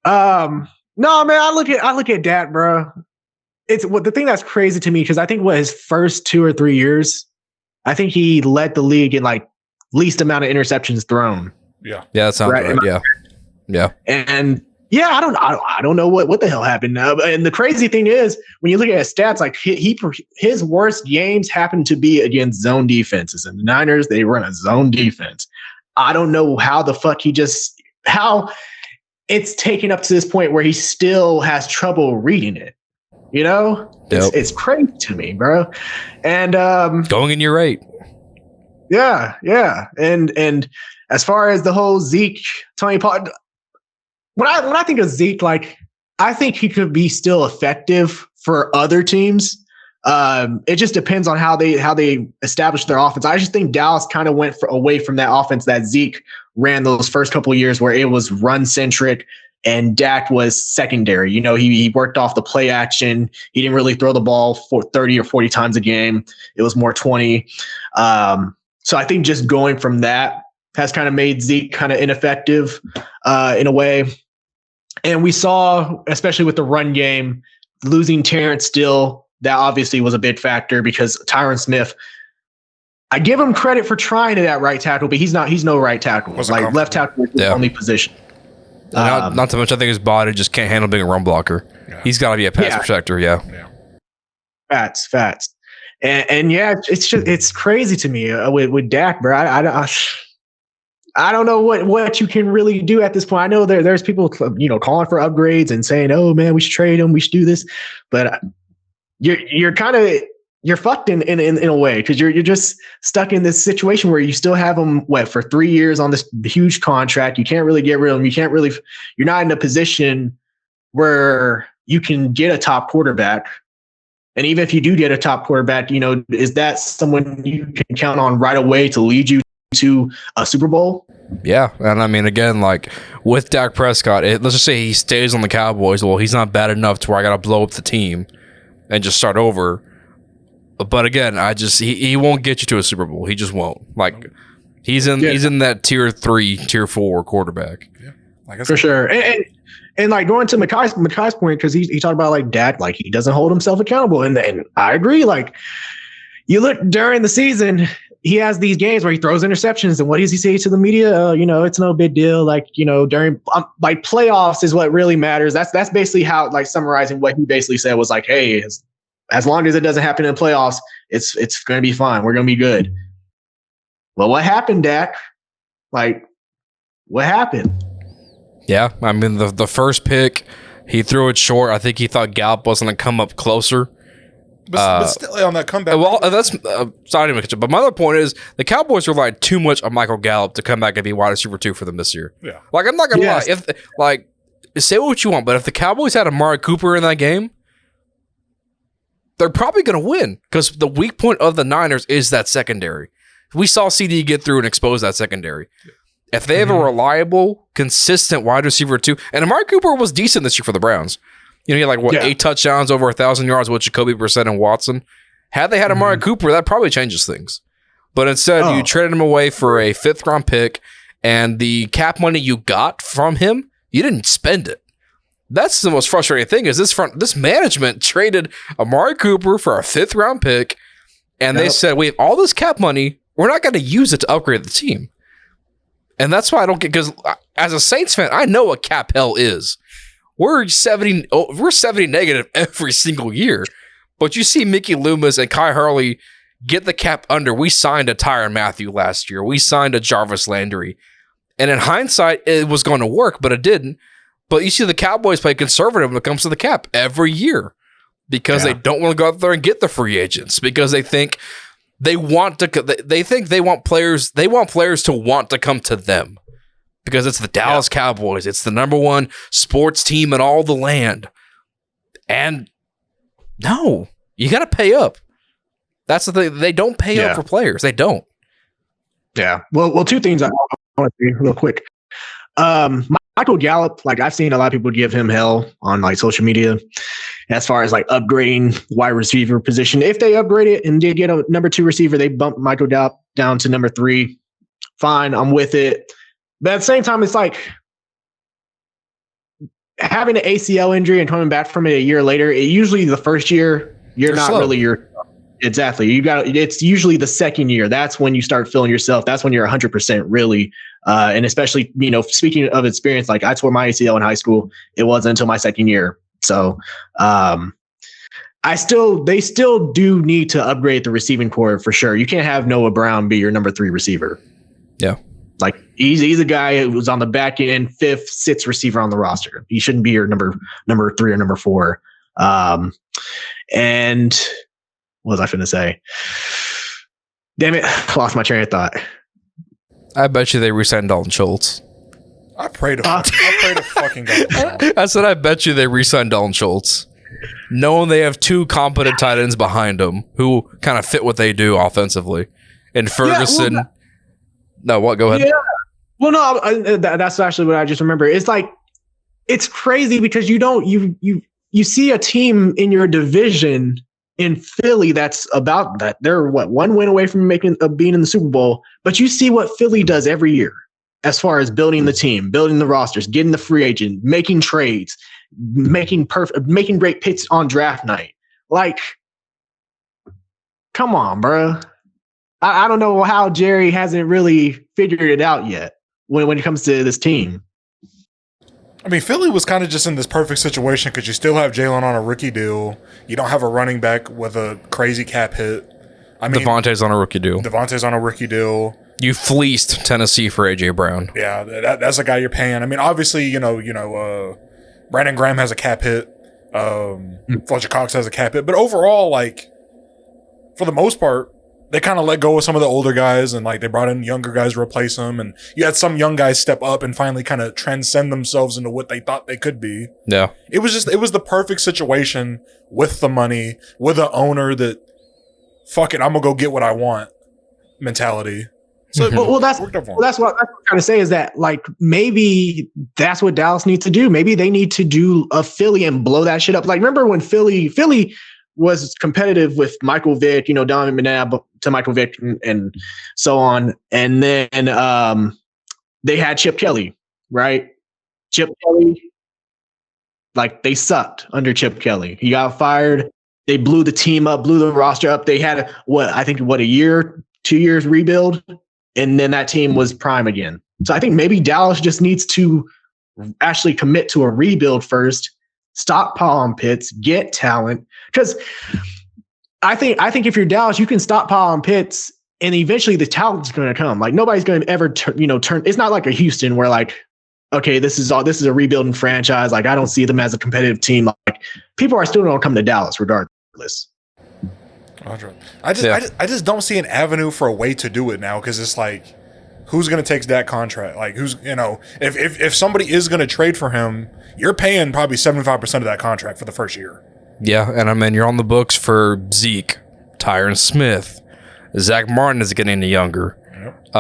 No, man, I look at that, bro. It's the thing that's crazy to me because I think his first 2 or 3 years, I think he led the league in like least amount of interceptions thrown. Yeah, that sounds right. Yeah. And yeah, I don't know what the hell happened. And the crazy thing is, when you look at his stats, like his worst games happen to be against zone defenses. And the Niners, they run a zone defense. I don't know how the fuck how it's taken up to this point where he still has trouble reading it. You know, it's crazy to me, bro. And going in your rate. Yeah. And as far as the whole Zeke, Tony Pollard, when I think of Zeke, like I think he could be still effective for other teams. It just depends on how they establish their offense. I just think Dallas kind of went away from that offense that Zeke ran those first couple of years, where it was run centric. And Dak was secondary. You know, he worked off the play action. He didn't really throw the ball for 30 or 40 times a game. It was more 20. So I think just going from that has kind of made Zeke kind of ineffective in a way. And we saw, especially with the run game, losing Terrence Steele, that obviously was a big factor because Tyron Smith, I give him credit for trying to that right tackle, but he's no right tackle. Like left tackle is the only position. Not to mention, I think his body just can't handle being a run blocker. Yeah. He's got to be a pass protector. Yeah. Facts. And yeah, it's crazy to me with Dak, bro. I don't know what you can really do at this point. I know there's people, calling for upgrades and saying, "Oh man, we should trade him. We should do this," but you're fucked in a way because you're just stuck in this situation where you still have him for 3 years on this huge contract. You can't really get rid of him. You're not in a position where you can get a top quarterback. And even if you do get a top quarterback, is that someone you can count on right away to lead you to a Super Bowl? Yeah. And I mean, again, like with Dak Prescott, let's just say he stays on the Cowboys. Well, he's not bad enough to where I got to blow up the team and just start over. But again, he won't get you to a Super Bowl. He just won't. Like he's in that tier 3, tier 4 quarterback. Yeah, like I said. For sure. And like going to Makai's point, because he talked about like Dak, like he doesn't hold himself accountable, and I agree. Like you look during the season, he has these games where he throws interceptions, and what does he say to the media? It's no big deal. Like during like playoffs is what really matters. That's basically how, like, summarizing what he basically said was like, hey, as long as it doesn't happen in the playoffs, it's going to be fine. We're going to be good. Well, what happened, Dak? Like, what happened? Yeah, I mean, the first pick, he threw it short. I think he thought Gallup wasn't going to come up closer. But still on that comeback. Well, that's sorry to make it. But my other point is the Cowboys relied too much on Michael Gallup to come back and be wide receiver 2 for them this year. Yeah, like I'm not gonna lie. If say what you want, but if the Cowboys had Amari Cooper in that game, they're probably gonna win because the weak point of the Niners is that secondary. We saw CD get through and expose that secondary. If they have a reliable, consistent wide receiver 2, and Amari Cooper was decent this year for the Browns. He had 8 touchdowns, over 1,000 yards with Jacoby Brissett and Watson. Had they had Amari Cooper, that probably changes things. But instead, you traded him away for a 5th-round pick, and the cap money you got from him, you didn't spend it. That's the most frustrating thing is this management traded Amari Cooper for a 5th-round pick, and they said, we have all this cap money, we're not going to use it to upgrade the team. And that's why I don't get, because as a Saints fan, I know what cap hell is. We're 70 negative every single year. But you see Mickey Loomis and Kai Hurley get the cap under. We signed a Tyrann Mathieu last year. We signed a Jarvis Landry. And in hindsight, it was going to work, but it didn't. But you see the Cowboys play conservative when it comes to the cap every year because they don't want to go out there and get the free agents because they think they want players to want to come to them. Because it's the Dallas Cowboys. It's the number 1 sports team in all the land. And no, you got to pay up. That's the thing. They don't pay up for players. They don't. Yeah. Well, 2 things I want to say real quick. Michael Gallup, like I've seen a lot of people give him hell on like social media as far as like upgrading wide receiver position. If they upgrade it and did get a number 2 receiver, they bump Michael Gallup down to number 3. Fine. I'm with it. But at the same time, it's like having an ACL injury and coming back from it a year later. Usually the first year, you're not slow. Really exactly. It's usually the second year. That's when you start feeling yourself. That's when you're 100% really. And especially, speaking of experience, like I tore my ACL in high school. It wasn't until my second year. So they still do need to upgrade the receiving core for sure. You can't have Noah Brown be your number 3 receiver. Yeah. Like he's a guy who was on the back end, 5th, 6th receiver on the roster. He shouldn't be your number 3 or number 4. And what was I finna say? Damn it, lost my train of thought. I bet you they re-signed Dalton Schultz. I pray to fucking God. I said I bet you they re-signed Dalton Schultz, knowing they have 2 competent tight ends behind them who kind of fit what they do offensively, and Ferguson. Yeah, no, what? Go ahead. Yeah. Well, no, that's actually what I just remember. It's like, it's crazy because you see a team in your division in Philly that's about that. They're 1 win away from being in the Super Bowl, but you see what Philly does every year as far as building the team, building the rosters, getting the free agent, making trades, making great picks on draft night. Like, come on, bro. I don't know how Jerry hasn't really figured it out yet when it comes to this team. I mean, Philly was kind of just in this perfect situation because you still have Jalen on a rookie deal. You don't have a running back with a crazy cap hit. I mean, Devontae's on a rookie deal. You fleeced Tennessee for A.J. Brown. Yeah, that's a guy you're paying. I mean, obviously, Brandon Graham has a cap hit. Fletcher Cox has a cap hit. But overall, like, for the most part, they kind of let go of some of the older guys and like they brought in younger guys to replace them. And you had some young guys step up and finally kind of transcend themselves into what they thought they could be. Yeah. It was the perfect situation with the money, with an owner that, fuck it, I'm going to go get what I want mentality. So that's what I'm trying to say is that like maybe that's what Dallas needs to do. Maybe they need to do a Philly and blow that shit up. Like remember when Philly was competitive with Michael Vick, Donovan McNabb to Michael Vick and so on. And then they had Chip Kelly, right? Chip Kelly, like they sucked under Chip Kelly. He got fired. They blew the team up, blew the roster up. They had a year, 2 years rebuild, and then that team was prime again. So I think maybe Dallas just needs to actually commit to a rebuild first, stockpile on Pitts, get talent. Because I think if you're Dallas, you can stockpile on Pitts, and eventually the talent's going to come. Like nobody's going to ever turn. It's not like a Houston where like, okay, this is a rebuilding franchise. Like I don't see them as a competitive team. Like people are still going to come to Dallas regardless. I just don't see an avenue for a way to do it now, because it's like, who's going to take that contract? Like who's, if somebody is going to trade for him, you're paying probably 75% of that contract for the first year. Yeah, and I mean you're on the books for Zeke, Tyron Smith, Zach Martin is getting younger. Yep.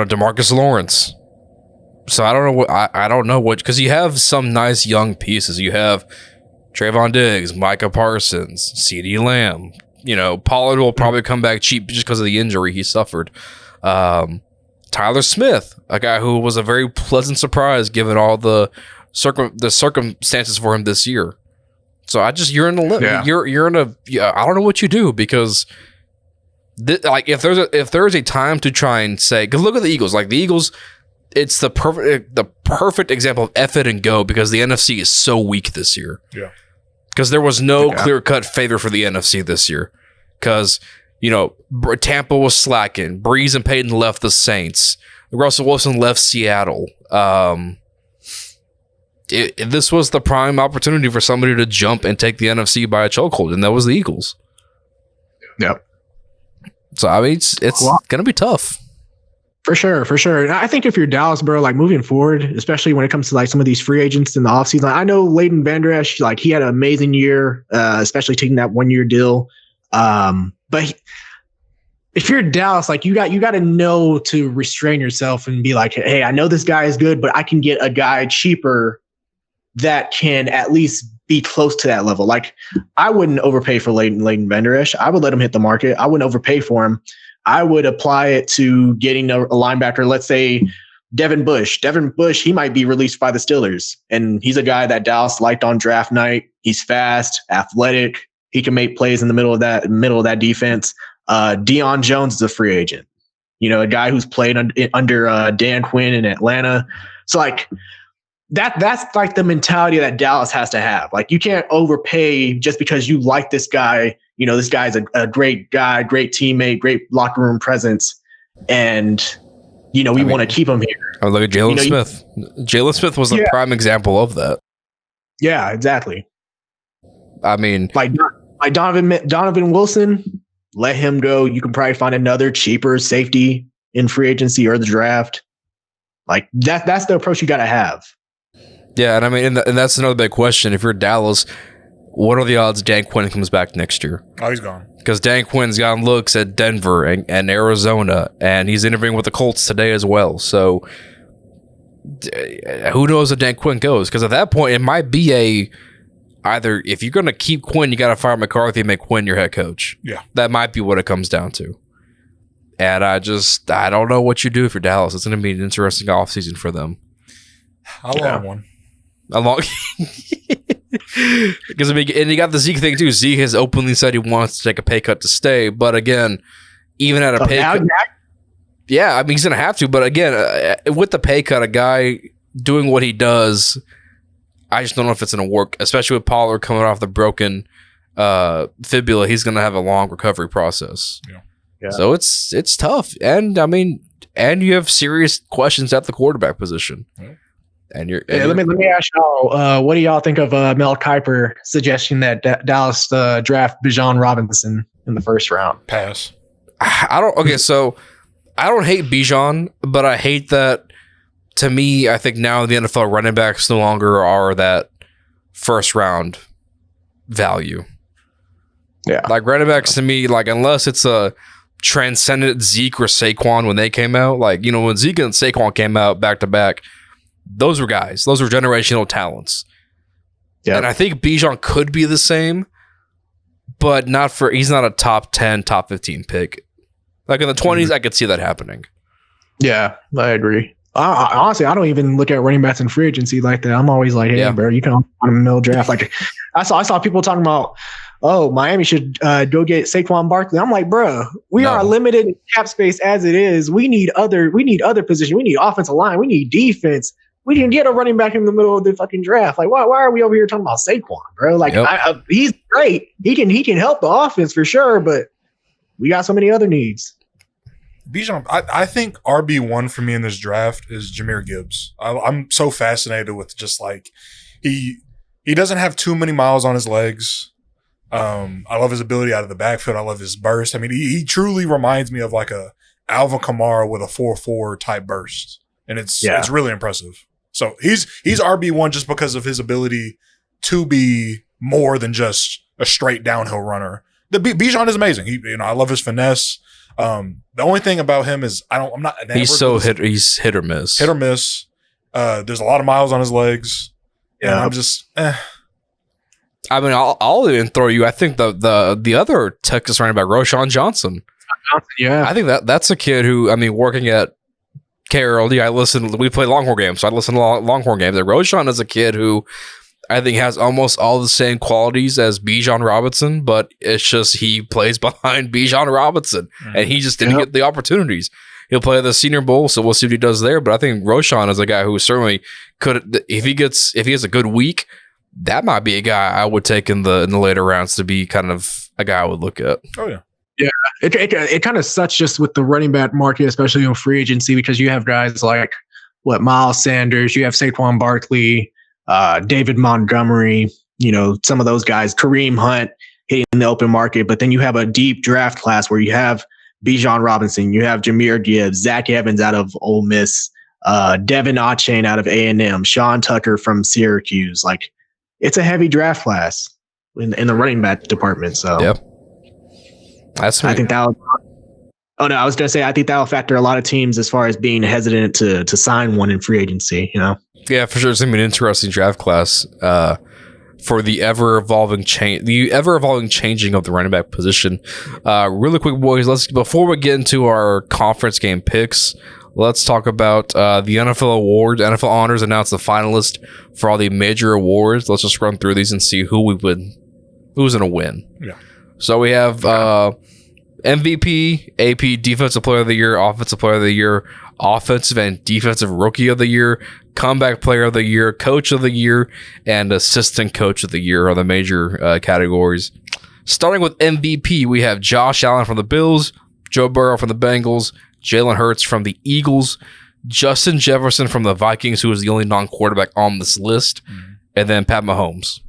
DeMarcus Lawrence. So I don't know what because you have some nice young pieces. You have Trayvon Diggs, Micah Parsons, CeeDee Lamb. Pollard will probably come back cheap just because of the injury he suffered. Tyler Smith, a guy who was a very pleasant surprise given all the circumstances for him this year. So you're in a you're in a I don't know what you do because if there's a time to try and say, because look at the Eagles, like the Eagles. It's the perfect example of F it and go because the NFC is so weak this year. Yeah. Because there was no clear-cut favor for the NFC this year. Because, Tampa was slacking. Breeze and Peyton left the Saints. Russell Wilson left Seattle. This was the prime opportunity for somebody to jump and take the NFC by a chokehold, and that was the Eagles. Yep. So, I mean, it's going to be tough. For sure. And I think if you're Dallas, bro, like moving forward, especially when it comes to like some of these free agents in the offseason, I know Leighton Vander Esch, like he had an amazing year, especially taking that 1 year deal. But if you're Dallas, like you got to know to restrain yourself and be like, hey, I know this guy is good, but I can get a guy cheaper that can at least be close to that level. Like I wouldn't overpay for Leighton Vander Esch. I would let him hit the market. I wouldn't overpay for him. I would apply it to getting a linebacker. Let's say Devin Bush. Devin Bush, he might be released by the Steelers. And he's a guy that Dallas liked on draft night. He's fast, athletic. He can make plays in the middle of that defense. Deion Jones is a free agent. A guy who's played under Dan Quinn in Atlanta. So like that's like the mentality that Dallas has to have. Like you can't overpay just because you like this guy. This guy's a great guy, great teammate, great locker room presence. And, we want to keep him here. I look at Jalen Smith. Jalen Smith was a prime example of that. Yeah, exactly. I mean, like Donovan Wilson, let him go. You can probably find another cheaper safety in free agency or the draft. Like that's the approach you got to have. Yeah, and I mean, and that's another big question. If you're Dallas, what are the odds Dan Quinn comes back next year? Oh, he's gone. Because Dan Quinn's gotten looks at Denver and Arizona, and he's interviewing with the Colts today as well. So who knows if Dan Quinn goes? Because at that point, it might be either if you're going to keep Quinn, you got to fire McCarthy and make Quinn your head coach. Yeah. That might be what it comes down to. And I don't know what you do for Dallas. It's going to be an interesting offseason for them. I'll long one. Because and you got the Zeke thing too. Zeke has openly said he wants to take a pay cut to stay, but again, even at a pay cut, yeah, I mean he's gonna have to. But again, with the pay cut, a guy doing what he does, I just don't know if it's gonna work. Especially with Pollard coming off the broken fibula, he's gonna have a long recovery process. Yeah. So it's tough, and I mean, and you have serious questions at the quarterback position. Yeah. Let me ask y'all, what do y'all think of Mel Kiper suggesting that Dallas draft Bijan Robinson in the first round? Pass. So I don't hate Bijan, but I hate that. To me, I think now the NFL running backs no longer are that first round value. Yeah, like running backs to me, like unless it's a transcendent Zeke or Saquon when they came out, like when Zeke and Saquon came out back to back. Those were guys. Those were generational talents. Yeah. And I think Bijan could be the same, but he's not a top 10, top 15 pick. Like in the 20s, I could see that happening. Yeah, I agree. Honestly, I don't even look at running backs in free agency like that. I'm always like, hey, bro, you can on a middle draft. Like I saw people talking about, oh, Miami should go get Saquon Barkley. I'm like, bro, we are limited in cap space as it is. We need other positions. We need offensive line. We need defense. We didn't get a running back in the middle of the fucking draft. Like, why are we over here talking about Saquon, bro? Like, he's great. He can help the offense for sure, but we got so many other needs. Bijan, I think RB1 for me in this draft is Jahmyr Gibbs. I'm so fascinated with just like he doesn't have too many miles on his legs. I love his ability out of the backfield. I love his burst. I mean, he truly reminds me of like a Alvin Kamara with a 4.4 type burst, and it's really impressive. So he's RB1 just because of his ability to be more than just a straight downhill runner. The Bijan is amazing. I love his finesse. The only thing about him is I'm not. He's hit or miss. Hit or miss. There's a lot of miles on his legs. Yeah, and I'm just. I mean, I'll even throw you. I think the other Texas running back, Roschon Johnson. Yeah, I think that's a kid who, I mean, working at KRLD, we play Longhorn games, so I listen to Longhorn games. And Roschon is a kid who I think has almost all the same qualities as Bijan Robinson, but it's just he plays behind Bijan Robinson, and he just didn't get the opportunities. He'll play the Senior Bowl, so we'll see what he does there. But I think Roschon is a guy who certainly could, if he has a good week, that might be a guy I would take in the later rounds to be kind of a guy I would look at. Oh yeah. Yeah, it kind of sucks just with the running back market, especially in free agency, because you have guys like Miles Sanders, you have Saquon Barkley, David Montgomery, some of those guys, Kareem Hunt hitting the open market, but then you have a deep draft class where you have Bijan Robinson, you have Jahmyr Gibbs, Zach Evans out of Ole Miss, Devin Achane out of A&M, Sean Tucker from Syracuse. Like, it's a heavy draft class in the running back department. So I think that. Oh no, I was gonna say I think that will factor a lot of teams as far as being hesitant to sign one in free agency. Yeah, for sure. It's gonna be an interesting draft class for the ever evolving changing of the running back position. Really quick, boys. Before we get into our conference game picks, let's talk about the NFL awards. NFL Honors announced the finalists for all the major awards. Let's just run through these and see who's gonna win. Yeah. So we have MVP, AP, Defensive Player of the Year, Offensive Player of the Year, Offensive and Defensive Rookie of the Year, Comeback Player of the Year, Coach of the Year, and Assistant Coach of the Year are the major categories. Starting with MVP, we have Josh Allen from the Bills, Joe Burrow from the Bengals, Jalen Hurts from the Eagles, Justin Jefferson from the Vikings, who is the only non-quarterback on this list, and then Pat Mahomes.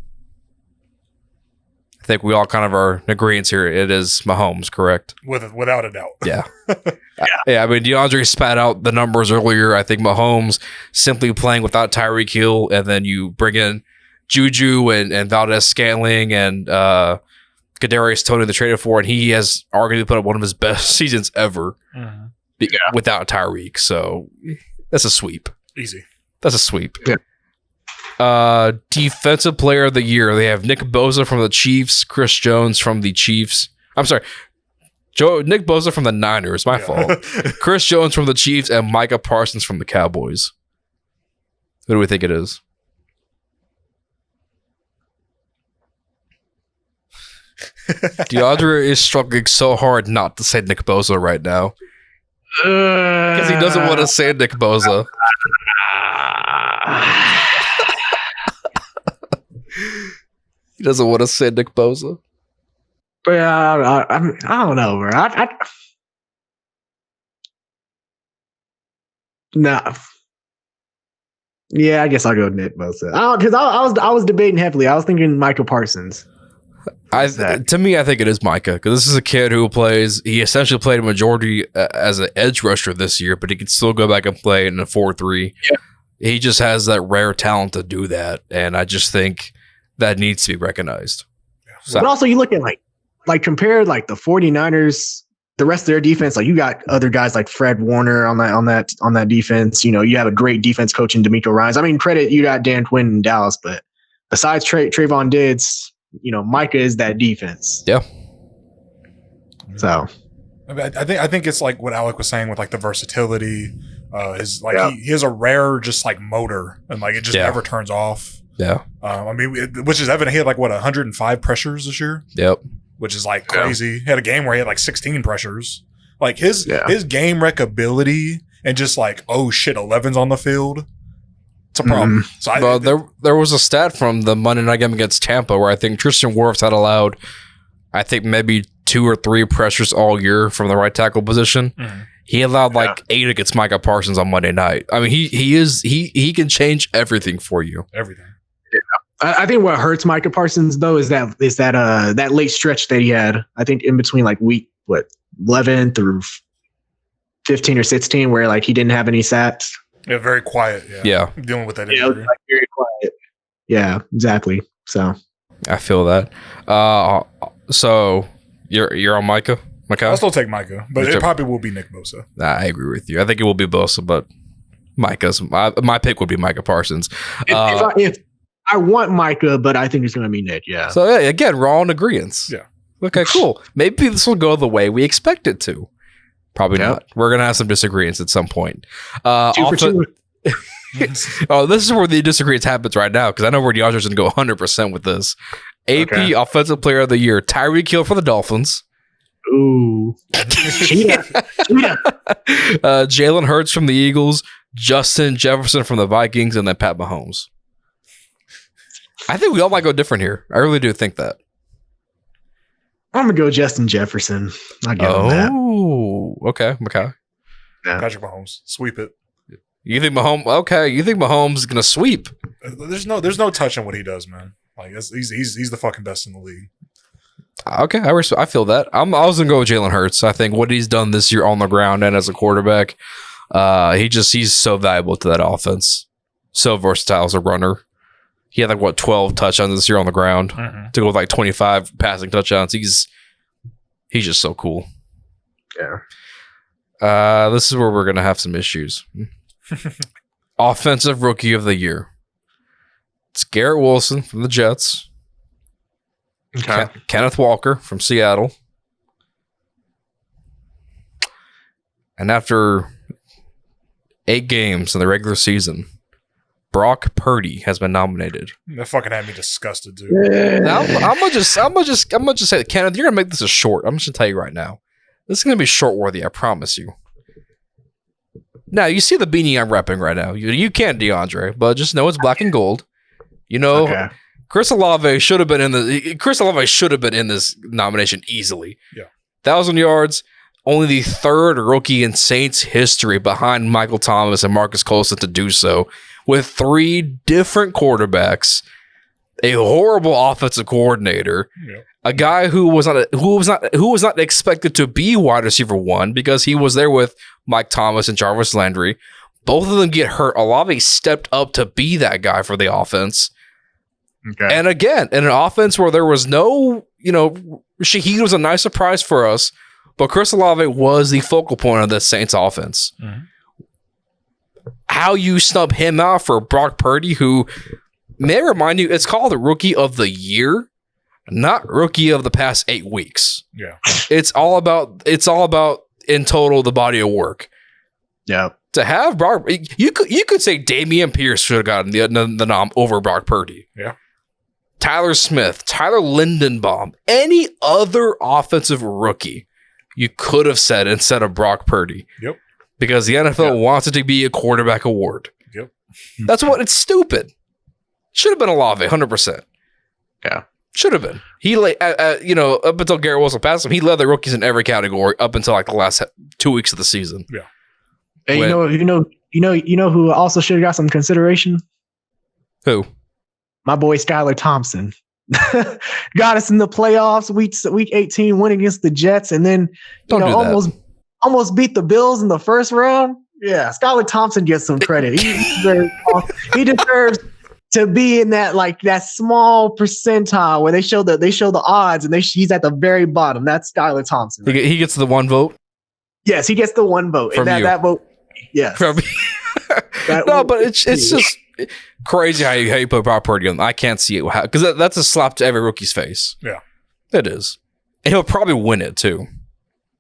I think we all kind of are in agreement here. It is Mahomes, correct? Without a doubt. Yeah. Yeah, I mean, DeAndre spat out the numbers earlier. I think Mahomes simply playing without Tyreek Hill, and then you bring in Juju and Valdez-Scantling and Kadarius Toney they traded for, and he has arguably put up one of his best seasons ever without Tyreek. So that's a sweep. Easy. That's a sweep. Yeah. Defensive Player of the Year. They have Nick Bosa from the Chiefs, Chris Jones from the Chiefs. I'm sorry, Nick Bosa from the Niners. My fault. Chris Jones from the Chiefs and Micah Parsons from the Cowboys. Who do we think it is? DeAndre is struggling so hard not to say Nick Bosa right now because he doesn't want to say Nick Bosa. He doesn't want to say Nick Bosa. But I don't know, bro. Nah. Yeah, I guess I'll go with Nick Bosa. Because I was debating heavily. I was thinking Michael Parsons. To me, I think it is Micah, because this is a kid who he essentially played a majority as an edge rusher this year, but he can still go back and play in a 4-3. Yeah. He just has that rare talent to do that, and I just think that needs to be recognized. So, but also you look at like compare like the 49ers, the rest of their defense, like you got other guys like Fred Warner on that defense. You have a great defense coach in DeMeco Ryans. I mean, credit you got Dan Quinn in Dallas, but besides Trayvon Diggs, Micah is that defense. Yeah. So I think it's like what Alec was saying with like the versatility. He has a rare just like motor, and like it just never turns off. Yeah. Which is evident. He had like 105 pressures this year. Yep. Which is like crazy. He had a game where he had like 16 pressures. Like his game rec ability and just like, oh shit, 11's on the field. It's a problem. So there was a stat from the Monday night game against Tampa where I think Tristan Wirfs had allowed, I think maybe 2 or 3 pressures all year from the right tackle position. Mm-hmm. He allowed like 8 against Micah Parsons on Monday night. I mean, he can change everything for you. Everything. Yeah. I think what hurts Micah Parsons though is that late stretch that he had. I think in between like week 11 through 15 or 16, where like he didn't have any sacks. Yeah, very quiet. Yeah. Dealing with that injury. Like very quiet. Yeah, exactly. So I feel that. So you're on Micah? I'll still take Micah, but it probably will be Nick Bosa. I agree with you. I think it will be Bosa, but Micah's my pick would be Micah Parsons. If I want Micah, but I think it's going to be Nick. Yeah. So yeah, again, we're all in agreement. Yeah. Okay, cool. Maybe this will go the way we expect it to. Probably not. We're going to have some disagreements at some point. 2 for 2. Oh, this is where the disagreements happens right now, because I know where DeAndre's going to go 100% with this. AP Offensive Player of the Year, Tyreek Hill for the Dolphins. Ooh. Cheetah. Jalen Hurts from the Eagles, Justin Jefferson from the Vikings, and then Pat Mahomes. I think we all might go different here. I really do think that. I'm going to go Justin Jefferson. I'll give him that. Oh, okay. Yeah. Patrick Mahomes. Sweep it. You think Mahomes? Okay, you think Mahomes is gonna sweep? There's no touching what he does, man. Like he's the fucking best in the league. Okay, I feel that. I was gonna go with Jalen Hurts. I think what he's done this year on the ground and as a quarterback, he's so valuable to that offense. So versatile as a runner. He had 12 touchdowns this year on the ground to go with 25 passing touchdowns. He's just so cool. Yeah. This is where we're gonna have some issues. Offensive Rookie of the Year. It's Garrett Wilson from the Jets. Okay. Kenneth Walker from Seattle. And after 8 games in the regular season, Brock Purdy has been nominated. That fucking had me disgusted, dude. Now, I'm gonna just say, Kenneth, you're gonna make this a short. I'm just gonna tell you right now. This is gonna be short worthy, I promise you. Now, you see the beanie I'm repping right now. You can't, DeAndre, but just know it's black and gold. Chris Olave should have been in this nomination easily. Yeah. 1,000 yards, only the 3rd rookie in Saints history behind Michael Thomas and Marcus Colston to do so, with 3 different quarterbacks, a horrible offensive coordinator, a guy who was not expected to be wide receiver 1 because he was there with Mike Thomas and Jarvis Landry. Both of them get hurt. Olave stepped up to be that guy for the offense. Okay. And again, in an offense where there was no, Shaheed was a nice surprise for us, but Chris Olave was the focal point of the Saints offense. Mm-hmm. How you snub him out for Brock Purdy, who, may I remind you, it's called the Rookie of the Year, not Rookie of the past 8 weeks. Yeah. It's all about in total the body of work. Yeah. To have Brock, you could say Dameon Pierce should have gotten the nom over Brock Purdy. Yeah. Tyler Smith, Tyler Lindenbaum, any other offensive rookie you could have said instead of Brock Purdy. Yep. Because the NFL wants it to be a quarterback award. Yep. That's what it's stupid. Should have been Olave, 100%. Yeah. Should have been. He up until Garrett Wilson passed him, he led the rookies in every category up until the last 2 weeks of the season. Yeah. Hey, you know who also should have got some consideration? Who? My boy Skylar Thompson. Got us in the playoffs week 18, win against the Jets, and then almost beat the Bills in the first round. Yeah, Skylar Thompson gets some credit. He deserves to be in that small percentile where they show the odds and he's at the very bottom. That's Skylar Thompson. Right? He gets the 1 vote. Yes, he gets the 1 vote. From and you. that vote. Yes. From no, but it's crazy how you put Brock Purdy on. I can't see it because that's a slap to every rookie's face. Yeah, it is, and he'll probably win it too.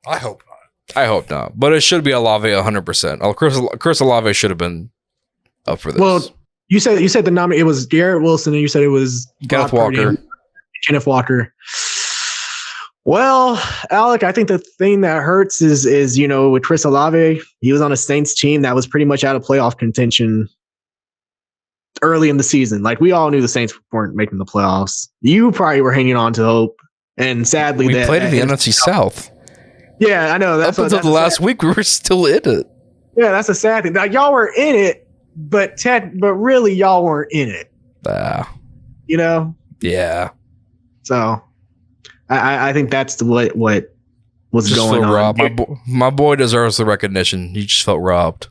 I hope not. I hope not, but it should be Olave 100%. Chris Olave should have been up for this. Well, you said the nominee. It was Garrett Wilson, and you said it was Kenneth Walker. Kenneth Walker. Well, Alec, I think the thing that hurts is with Chris Olave, he was on a Saints team that was pretty much out of playoff contention early in the season. Like, we all knew the Saints weren't making the playoffs. You probably were hanging on to hope, and sadly, we played in the NFC South. Yeah, I know. That's up until the last week, we were still in it. Yeah, that's a sad thing. Now, y'all were in it, but really, y'all weren't in it. Yeah. So, I think that's what was just going on. Robbed. My boy deserves the recognition. He just felt robbed.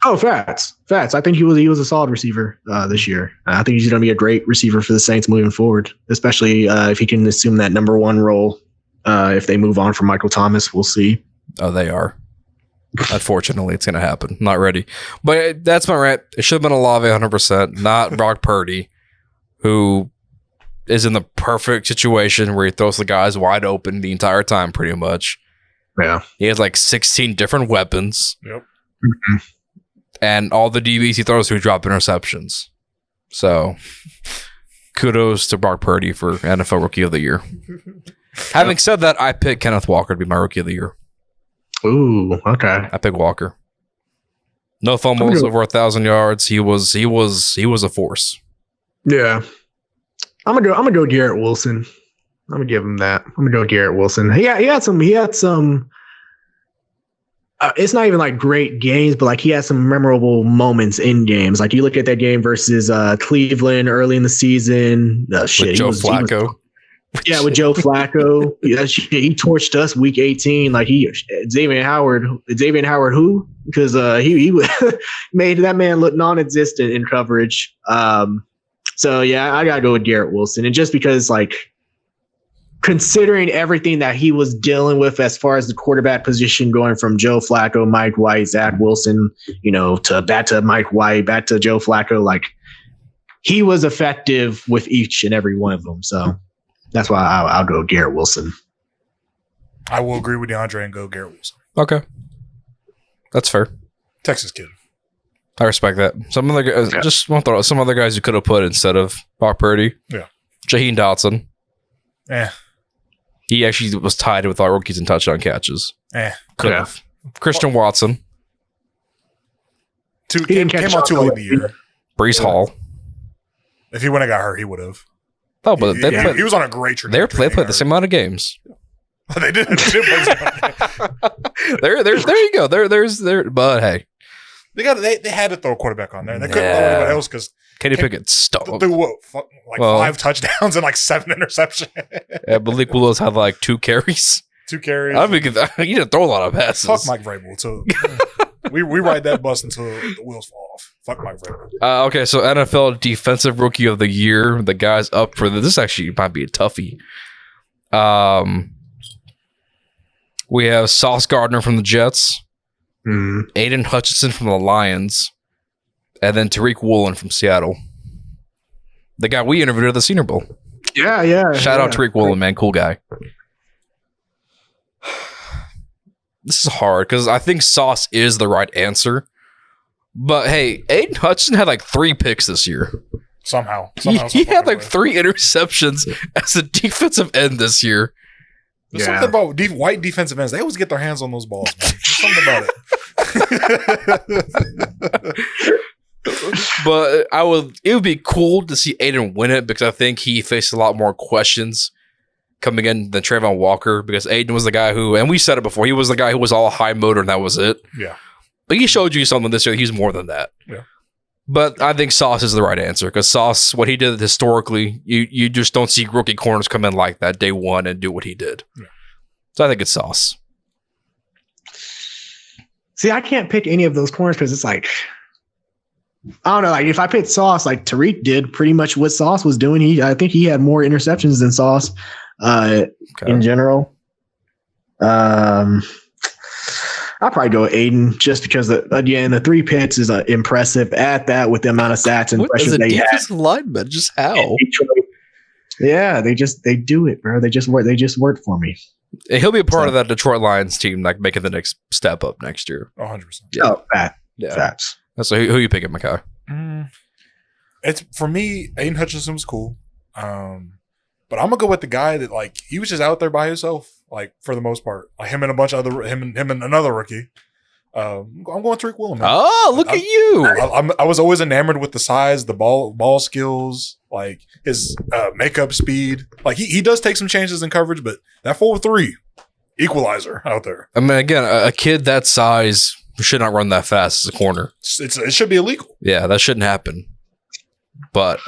Oh, facts. I think he was a solid receiver this year. I think he's going to be a great receiver for the Saints moving forward, especially if he can assume that number one role. If they move on from Michael Thomas, we'll see. Oh, they are. Unfortunately, it's going to happen. Not ready. But that's my rant. It should have been Olave 100%, not Brock Purdy, who is in the perfect situation where he throws the guys wide open the entire time, pretty much. Yeah. He has like 16 different weapons. Yep. Mm-hmm. And all the DBs he throws to drop interceptions. So, kudos to Brock Purdy for NFL Rookie of the Year. Having said that, I picked Kenneth Walker to be my Rookie of the Year. Ooh, okay. I picked Walker. No fumbles, over 1,000 yards. He was a force. Yeah. I'm gonna go Garrett Wilson. I'm gonna give him that. I'm gonna go Garrett Wilson. He had some. It's not even like great games, but like he had some memorable moments in games. Like you look at that game versus Cleveland early in the season. With Joe Flacco. With Joe Flacco. He torched us week 18. Like Xavier Howard who? Because he made that man look non-existent in coverage. So yeah, I gotta go with Garrett Wilson. And just because, like, considering everything that he was dealing with as far as the quarterback position, going from Joe Flacco, Mike White, Zach Wilson, to Mike White, back to Joe Flacco, like, he was effective with each and every one of them. So that's why I'll go Garrett Wilson. I will agree with DeAndre and go Garrett Wilson. Okay. That's fair. Texas kid. I respect that. Some other guys, just want to throw out some other guys you could have put instead of Brock Purdy. Yeah. Jaheim Dotson. Yeah. He actually was tied with our rookies in touchdown catches. Could have. Christian Watson. Came out too late in the year. Brees Hall. If he wouldn't have got hurt, he would have. Oh, but he was on a great trajectory. They played the same amount of games. They did. There you go. But hey. They had to throw a quarterback on there. They couldn't throw anybody else because Kenny Pickett sstuck. Threw what? 5 touchdowns and 7 interceptions. Yeah, Malik Willis had 2 carries. 2 carries. I mean, he didn't throw a lot of passes. Fuck Mike Vrabel. So we ride that bus until the wheels fall off. Fuck Mike Vrabel. Okay, so NFL Defensive Rookie of the Year. The guys up for this actually might be a toughie. We have Sauce Gardner from the Jets. Aiden Hutchinson from the Lions, and then Tariq Woolen from Seattle. The guy we interviewed at the Senior Bowl. Yeah. Shout out Tariq Woolen, man. Cool guy. This is hard because I think Sauce is the right answer. But hey, Aiden Hutchinson had 3 picks this year. Somehow he had 3 interceptions as a defensive end this year. There's something about white defensive ends. They always get their hands on those balls, man. There's something about it. But it would be cool to see Aiden win it because I think he faced a lot more questions coming in than Trayvon Walker, because Aiden was the guy who, and we said it before, he was the guy who was all high motor and that was it. Yeah. But he showed you something this year. He's more than that. Yeah. But I think Sauce is the right answer because Sauce, what he did historically, you just don't see rookie corners come in like that day one and do what he did. Yeah. So I think it's Sauce. See, I can't pick any of those corners because it's I don't know. If I picked Sauce, Tariq did pretty much what Sauce was doing. I think he had more interceptions than Sauce in general. I'll probably go with Aiden just because again the 3 pits is impressive at that with the amount of stats and What is pressures a they had. defensive lineman? Just how? Yeah, they do it, bro. They just work for me. He'll be a part of that Detroit Lions team, like making the next step up next year. 100%. Yeah. Oh, Yeah. facts. So who you picking, Makai? It's for me. Aiden Hutchinson was cool, but I'm gonna go with the guy that like he was just out there by himself, like for the most part. Like him and a bunch of other him and another rookie. I'm going Tariq Woolen. Man. Oh, look at you! I was always enamored with the size, the ball skills, like his makeup speed. Like he does take some chances in coverage, but that 4.3 equalizer out there. I mean, again, a kid that size should not run that fast as a corner. It should be illegal. Yeah, that shouldn't happen. But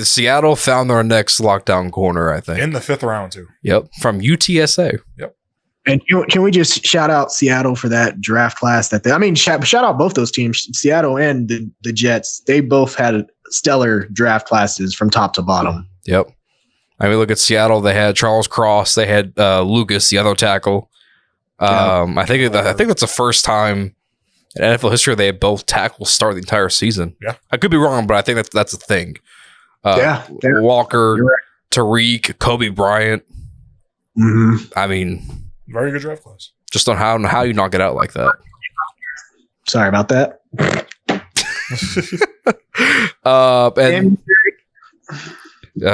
Seattle found their next lockdown corner, I think. In the 5th round, too. Yep, from UTSA. Yep. And can we just shout out Seattle for that draft class that shout out both those teams, Seattle and the Jets. They both had stellar draft classes from top to bottom. Yep. I mean, look at Seattle. They had Charles Cross. They had Lucas, the other tackle. I think that's the first time in NFL history they had both tackles start the entire season. Yeah. I could be wrong, but I think that's a thing. Walker, You're right. Tariq, Kobe Bryant. Mm-hmm. I mean, very good draft class. just on how you knock it out like that. Sorry about that. And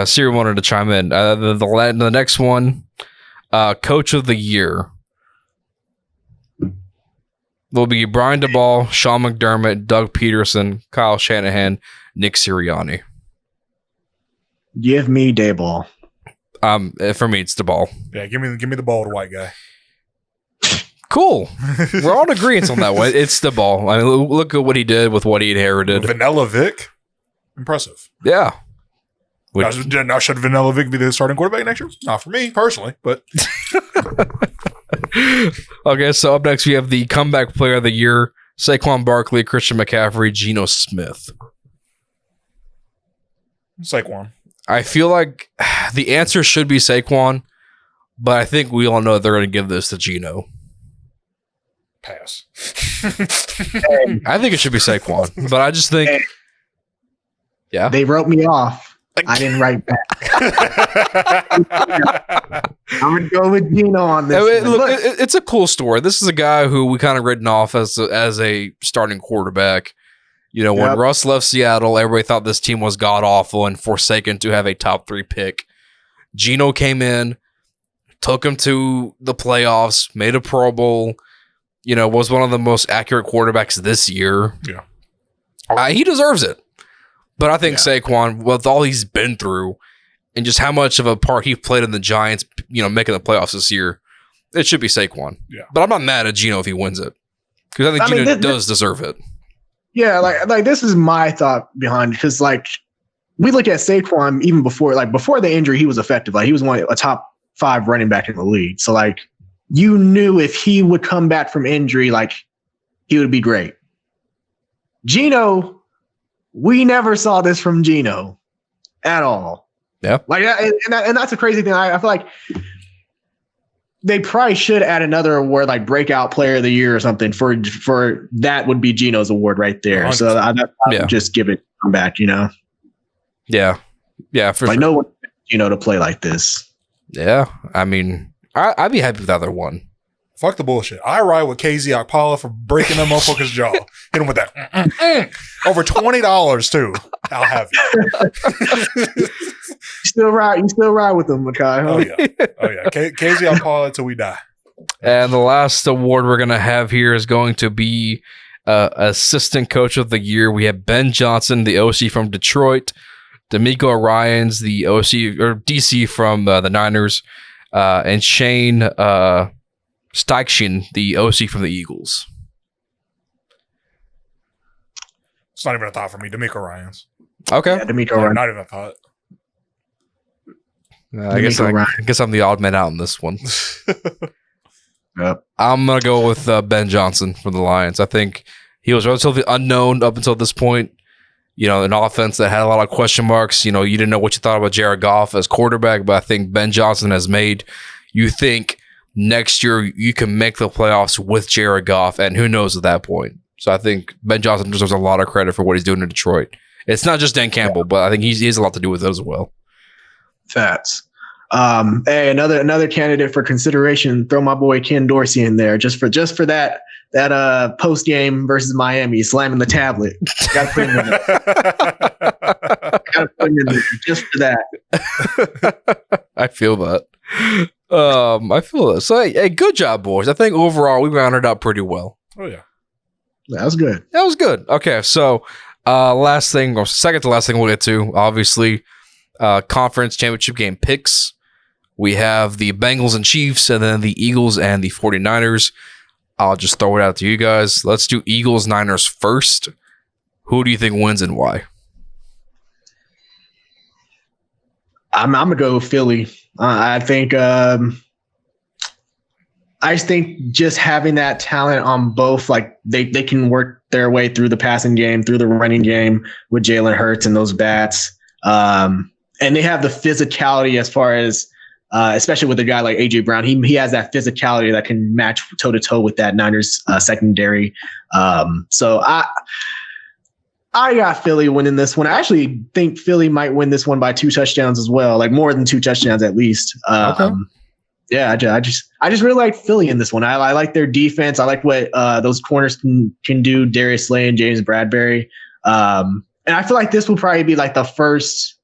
Siri wanted to chime in. The next one, Coach of the Year will be Brian DeBall, Sean McDermott, Doug Peterson, Kyle Shanahan, Nick Sirianni. Give me Dayball. For me, it's DeBall. Yeah, give me the ball to white guy. Cool. We're all in agreement on that one. It's DeBall. I mean, look at what he did with what he inherited. Vanilla Vic, impressive. Yeah. Now, should Vanilla Vic be the starting quarterback next year? Not for me personally, but okay. So up next we have the comeback player of the year: Saquon Barkley, Christian McCaffrey, Geno Smith. Saquon. I feel like the answer should be Saquon, but I think we all know they're going to give this to Geno. Pass. I think it should be Saquon, but I just think, yeah, They wrote me off. I didn't write back. I'm gonna go with Geno on this. It's a cool story. This is a guy who we kind of written off as a starting quarterback. You know, when Russ left Seattle, everybody thought this team was god awful and forsaken to have a top 3 pick. Geno came in, took him to the playoffs, made a Pro Bowl. You know, was one of the most accurate quarterbacks this year. Yeah, he deserves it. But I think Saquon, with all he's been through and just how much of a part he played in the Giants, you know, making the playoffs this year, it should be Saquon. Yeah. But I'm not mad at Geno if he wins it. Because I think Geno does deserve it. Yeah, like this is my thought behind it. Because like we look at Saquon even before the injury, he was effective. Like he was a top 5 running back in the league. So like you knew if he would come back from injury, like he would be great. Geno, we never saw this from Geno at all. Yeah. Like, and that's a crazy thing. I feel like they probably should add another award, like breakout player of the year or something for that would be Geno's award right there. 100%. So I would just give it back, you know? Yeah. Yeah. For like no one, to play like this. Yeah. I mean, I'd be happy with either one. Fuck the bullshit. I ride with KZ Okpala for breaking that motherfucker's jaw. Hit him with that. Over $20 too. I'll have you. You still ride with them, Makai, huh? Oh yeah. KZ Okpala till we die. And the last award we're gonna have here is going to be assistant coach of the year. We have Ben Johnson, the OC from Detroit, D'Amico Ryans, the OC or DC from the Niners, and Shane Steichen, the OC from the Eagles. It's not even a thought for me. D'Amico Ryans. Okay. Yeah, D'Amico Ryans. Not even a thought. I guess I'm the odd man out in this one. Yep. I'm going to go with Ben Johnson from the Lions. I think he was relatively unknown up until this point. You know, an offense that had a lot of question marks. You know, you didn't know what you thought about Jared Goff as quarterback, but I think Ben Johnson has made you think next year you can make the playoffs with Jared Goff, and who knows at that point. So I think Ben Johnson deserves a lot of credit for what he's doing in Detroit. It's not just Dan Campbell, but I think he has a lot to do with it as well. Facts. Hey, another candidate for consideration. Throw my boy Ken Dorsey in there just for that post game versus Miami, slamming the tablet. Got to put him in there. Got to put him in there just for that. I feel that. I feel that. So hey, good job, boys. I think overall we rounded out pretty well. Oh yeah, That was good. That was good. Okay, so last thing, or second to last thing we'll get to, obviously, conference championship game picks. We have the Bengals and Chiefs, and then the Eagles and the 49ers. I'll just throw it out to you guys. Let's do Eagles-Niners first. Who do you think wins and why? I'm gonna go Philly. I think just having that talent on both, like they can work their way through the passing game, through the running game with Jalen Hurts and those bats. And they have the physicality as far as, especially with a guy like AJ Brown, he has that physicality that can match toe to toe with that Niners secondary. So I got Philly winning this one. I actually think Philly might win this one by 2 touchdowns as well, like more than 2 touchdowns at least. Okay. Yeah, I just really like Philly in this one. I like their defense. I like what those corners can do, Darius Slay and James Bradbury. And I feel like this will probably be like the first.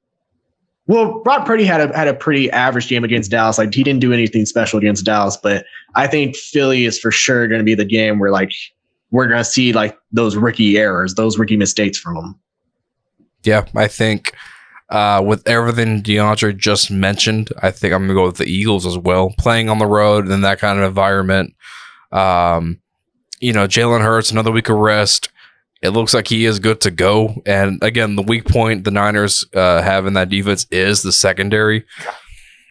Well, Brock Purdy had a pretty average game against Dallas. Like he didn't do anything special against Dallas, but I think Philly is for sure going to be the game where like we're going to see like those rookie errors, those rookie mistakes from them. Yeah, I think with everything DeAndre just mentioned, I think I'm going to go with the Eagles as well. Playing on the road in that kind of environment. Jalen Hurts, another week of rest. It looks like he is good to go. And again, the weak point the Niners have in that defense is the secondary.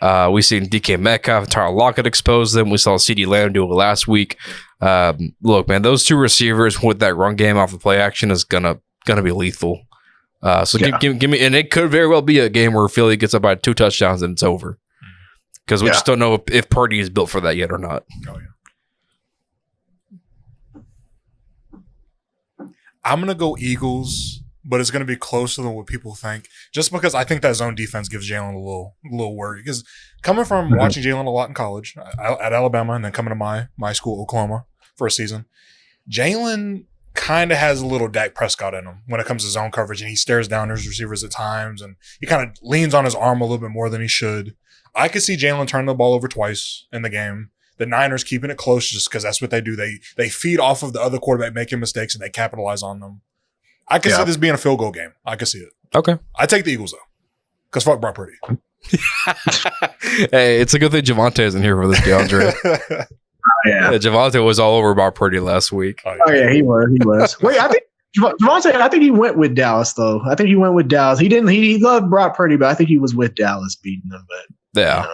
We've seen DK Metcalf, Tyler Lockett expose them. We saw CeeDee Lamb do it last week. Look, man, those 2 receivers with that run game off the play action is gonna be lethal. Give me, and it could very well be a game where Philly gets up by 2 touchdowns and it's over. Because we just don't know if Purdy is built for that yet or not. Oh, yeah. I'm going to go Eagles, but it's going to be closer than what people think. Just because I think that zone defense gives Jalen a little worry. Because coming from watching Jalen a lot in college at Alabama and then coming to my school, Oklahoma, for a season, Jalen kind of has a little Dak Prescott in him when it comes to zone coverage, and he stares down his receivers at times, and he kind of leans on his arm a little bit more than he should. I could see Jalen turn the ball over twice in the game. The Niners keeping it close just because that's what they do. They feed off of the other quarterback making mistakes and they capitalize on them. I can see this being a field goal game. I can see it. Okay. I take the Eagles though, because fuck Brock Purdy. Hey, it's a good thing Javonte isn't here for this, DeAndre. Yeah, Javonte was all over Brock Purdy last week. Oh yeah, he was. Wait, I think Javonte. I think he went with Dallas though. I think he went with Dallas. He didn't. He loved Brock Purdy, but I think he was with Dallas beating them. But yeah.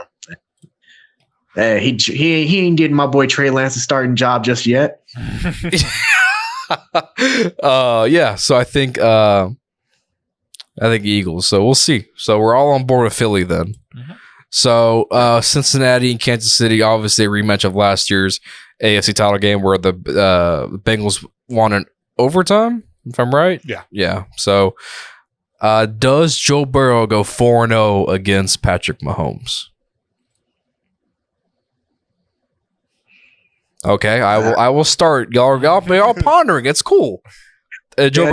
Hey, he ain't getting my boy Trey Lance's starting job just yet. Yeah. So I think Eagles. So we'll see. So we're all on board with Philly then. Mm-hmm. So Cincinnati and Kansas City, obviously a rematch of last year's AFC title game where the Bengals won in overtime, if I'm right. Yeah. Yeah. So does Joe Burrow go 4-0 against Patrick Mahomes? Okay, I will start. Y'all pondering. It's cool. Joe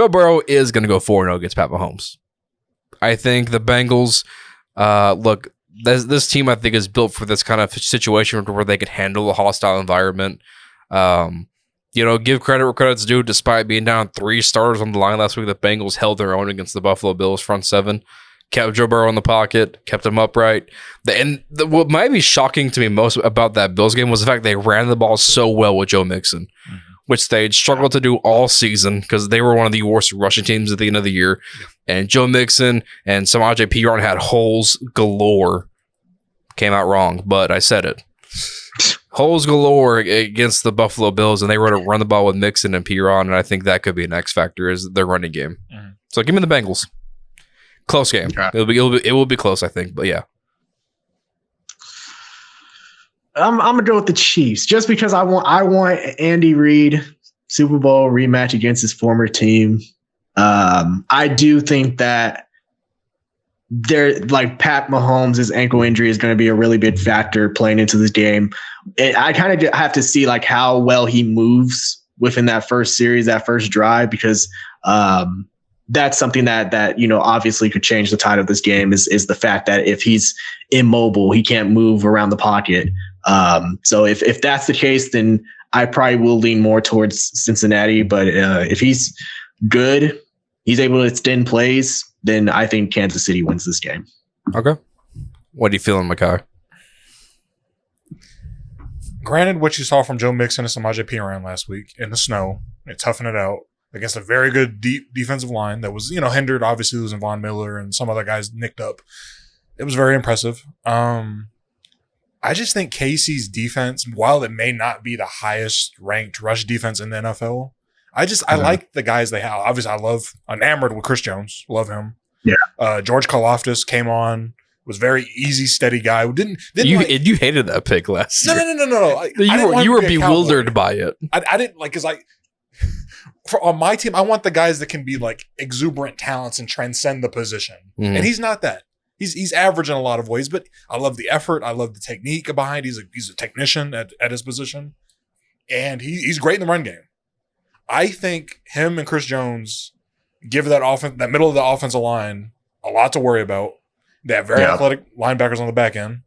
Burrow is going to go 4-0 against Pat Mahomes. I think the Bengals, look, this team I think is built for this kind of situation where they can handle a hostile environment. Give credit where credit's due. Despite being down 3 starters on the line last week, the Bengals held their own against the Buffalo Bills front 7. Kept Joe Burrow in the pocket, kept him upright. What might be shocking to me most about that Bills game was the fact they ran the ball so well with Joe Mixon, which they'd struggled to do all season because they were one of the worst rushing teams at the end of the year. Yeah. And Joe Mixon and Samaje Perine had holes galore. Came out wrong, but I said it. Holes galore against the Buffalo Bills, and they were to run the ball with Mixon and Perine, and I think that could be an X factor is their running game. Mm-hmm. So give me the Bengals. Close game. Okay. It will be close, I think. But yeah. I'm gonna go with the Chiefs just because I want Andy Reid Super Bowl rematch against his former team. I do think that like Pat Mahomes' ankle injury is going to be a really big factor playing into this game. I kind of have to see like how well he moves within that first series, that first drive, because that's something that obviously could change the tide of this game is the fact that if he's immobile, he can't move around the pocket. So if that's the case, then I probably will lean more towards Cincinnati. But if he's good, he's able to extend plays, then I think Kansas City wins this game. Okay. What are you feeling, Makai? Granted, what you saw from Joe Mixon and Samaje Perine last week in the snow, it toughened it out against a very good deep defensive line that was, hindered, obviously losing Von Miller and some other guys nicked up. It was very impressive. I just think KC's defense, while it may not be the highest ranked rush defense in the NFL, I like the guys they have. Obviously, enamored with Chris Jones. Love him. Yeah. George Karlaftis came on, was very easy, steady guy. You hated that pick last year. No. You were bewildered by it. I didn't like, because on my team, I want the guys that can be like exuberant talents and transcend the position. Mm-hmm. And he's not that. He's average in a lot of ways, but I love the effort. I love the technique behind. He's a technician at his position, and he's great in the run game. I think him and Chris Jones give that middle of the offensive line a lot to worry about. They have very athletic linebackers on the back end.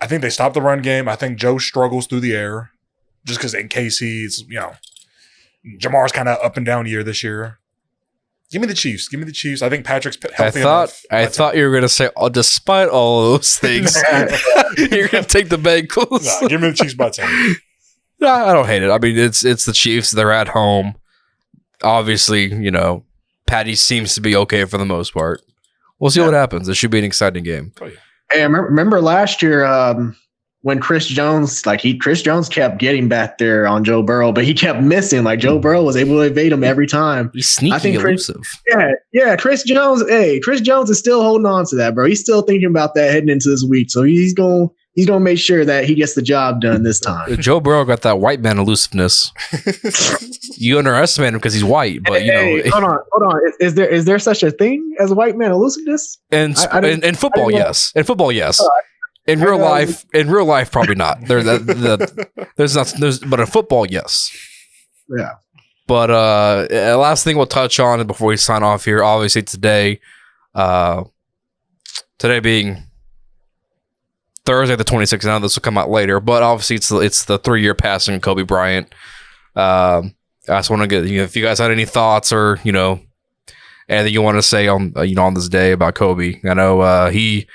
I think they stop the run game. I think Joe struggles through the air just because in KC, it's, Jamar's kind of up and down year this year. Give me the Chiefs. I think Patrick's healthy enough. I thought you were going to say, despite all of those things, you're going to take the Bengals. Nah, give me the Chiefs by 10. No, I don't hate it. I mean, it's the Chiefs. They're at home. Obviously, Patty seems to be okay for the most part. We'll see what happens. It should be an exciting game. Oh, yeah. Hey, I remember last year when Chris Jones kept getting back there on Joe Burrow, but he kept missing. Like Joe Burrow was able to evade him every time. He's sneaky elusive. Chris Jones is still holding on to that, bro. He's still thinking about that heading into this week. So he's gonna make sure that he gets the job done this time. Joe Burrow got that white man elusiveness. You underestimate him because he's white, but hold on. Is there such a thing as white man elusiveness? In football, yes. In football, yes. In real life, probably not. There's but in football, yes. Yeah. But last thing we'll touch on before we sign off here, obviously today being Thursday the 26th. Now this will come out later, but obviously it's the 3-year passing of Kobe Bryant. I just want to get if you guys had any thoughts or anything you want to say on on this day about Kobe. I know he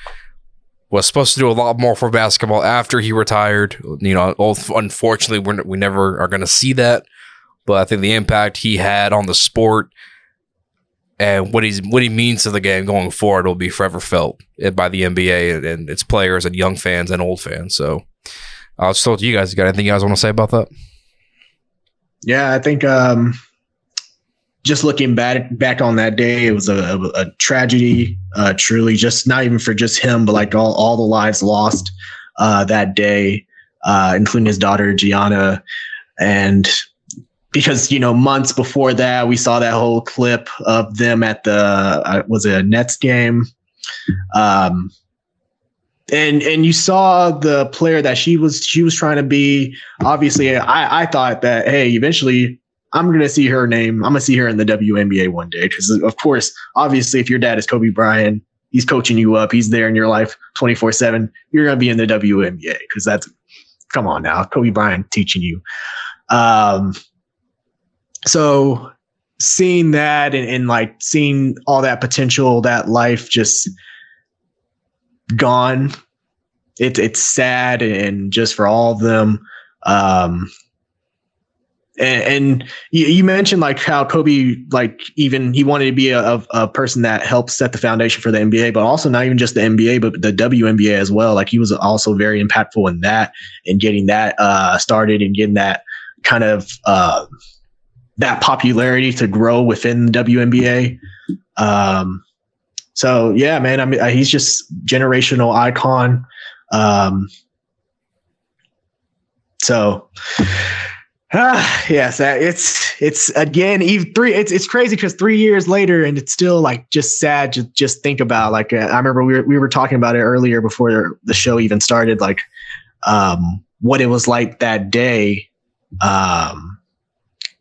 was supposed to do a lot more for basketball after he retired. Unfortunately, we never are going to see that. But I think the impact he had on the sport and what he means to the game going forward will be forever felt by the NBA and its players and young fans and old fans. So I'll just throw it to you guys. You got anything you guys want to say about that? Yeah, I think just looking back on that day, it was a tragedy, truly, just not even for just him, but like all the lives lost that day, including his daughter, Gianna. And because, months before that, we saw that whole clip of them at was it a Nets game? And you saw the player that she was trying to be. Obviously, I thought that, hey, eventually I'm going to see her name. I'm going to see her in the WNBA one day. Because, of course, obviously, if your dad is Kobe Bryant, he's coaching you up. He's there in your life 24/7. You're going to be in the WNBA because come on now, Kobe Bryant teaching you. So seeing that and like seeing all that potential, that life just gone, it's sad and just for all of them. And you mentioned like how Kobe, like even he wanted to be a person that helps set the foundation for the NBA, but also not even just the NBA, but the WNBA as well. Like he was also very impactful in that and getting that started and getting that kind of that popularity to grow within the WNBA. So yeah, man, I mean, he's just generational icon. So, yes, it's again even three. It's crazy because 3 years later, and it's still like just sad to just think about. Like I remember we were talking about it earlier before the show even started. Like what it was like that day.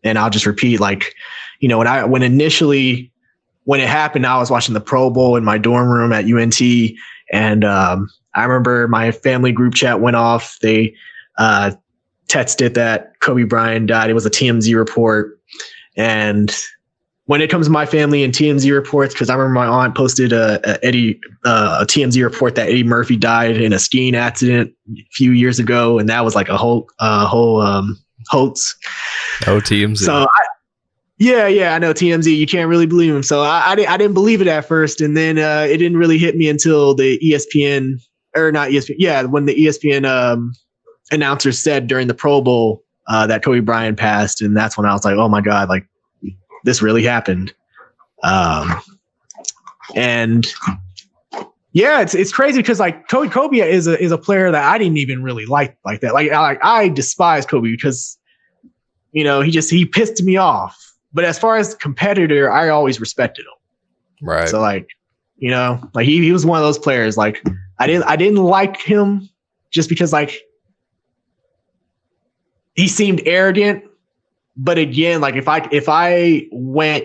And I'll just repeat, like, you know, when it happened, I was watching the Pro Bowl in my dorm room at UNT, and I remember my family group chat went off. They texted that Kobe Bryant died. It was a TMZ report. And when it comes to my family and TMZ reports, because I remember my aunt posted a TMZ report that Eddie Murphy died in a skiing accident a few years ago, and that was like a whole hoax. Oh, TMZ. So I know TMZ. You can't really believe him. So I didn't believe it at first, and then it didn't really hit me until the ESPN or not ESPN. Yeah, when the ESPN announcer said during the Pro Bowl that Kobe Bryant passed, and that's when I was like, oh my God, like this really happened. And yeah, it's crazy because like Kobe is a player that I didn't even really like that. Like I despise Kobe because, you know, he pissed me off. But as far as competitor, I always respected him. Right. So like, you know, like he was one of those players. Like I didn't like him just because like he seemed arrogant. But again, like if I went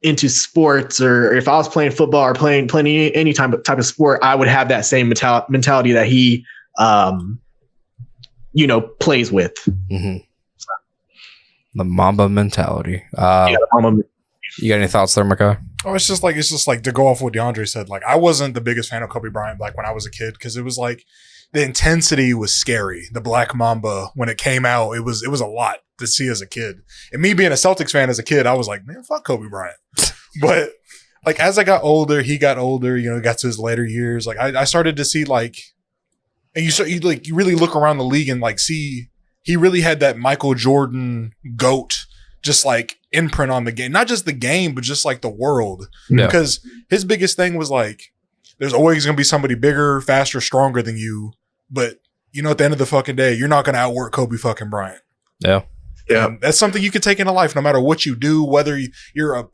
into sports, or if I was playing football or playing any type of sport, I would have that same mentality that he, you know, plays with. Mm-hmm. The Mamba mentality. The Mamba. You got any thoughts there, Makai? Oh, it's just like to go off what DeAndre said. Like I wasn't the biggest fan of Kobe Bryant like when I was a kid, because it was like the intensity was scary. The Black Mamba, when it came out, it was a lot to see as a kid. And me being a Celtics fan as a kid, I was like, man, fuck Kobe Bryant. But like as I got older, he got older. You know, got to his later years. Like I started to see like, and you really look around the league and like see. He really had that Michael Jordan GOAT, just like imprint on the game, not just the game, but just like the world. Yeah. Because his biggest thing was like, there's always going to be somebody bigger, faster, stronger than you. But you know, at the end of the fucking day, you're not going to outwork Kobe fucking Bryant. Yeah. Yeah. And that's something you can take into life, no matter what you do, whether you're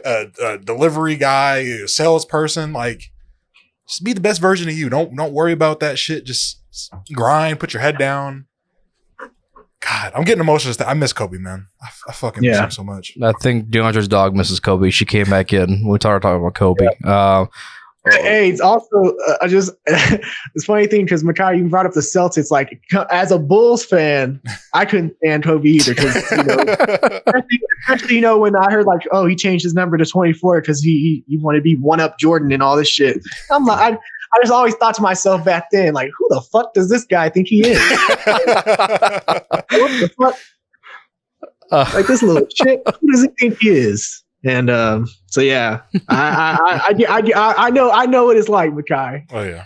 a delivery guy, a salesperson, like just be the best version of you. Don't worry about that shit. Just grind, put your head down. God, I'm getting emotional. I miss Kobe, man. I fucking miss him so much. I think DeAndre's dog misses Kobe. She came back in. We started talking about Kobe. Yeah. Hey, it's also it's funny thing because Makai, you brought up the Celtics. Like as a Bulls fan, I couldn't stand Kobe either because you know, especially you know when I heard like, oh, he changed his number to 24 because he wanted to be one up Jordan and all this shit. I'm like, I just always thought to myself back then, like, who the fuck does this guy think he is? What the fuck? Like this little shit. Who does he think he is? And so yeah, I know what it's like, Makai. Oh yeah.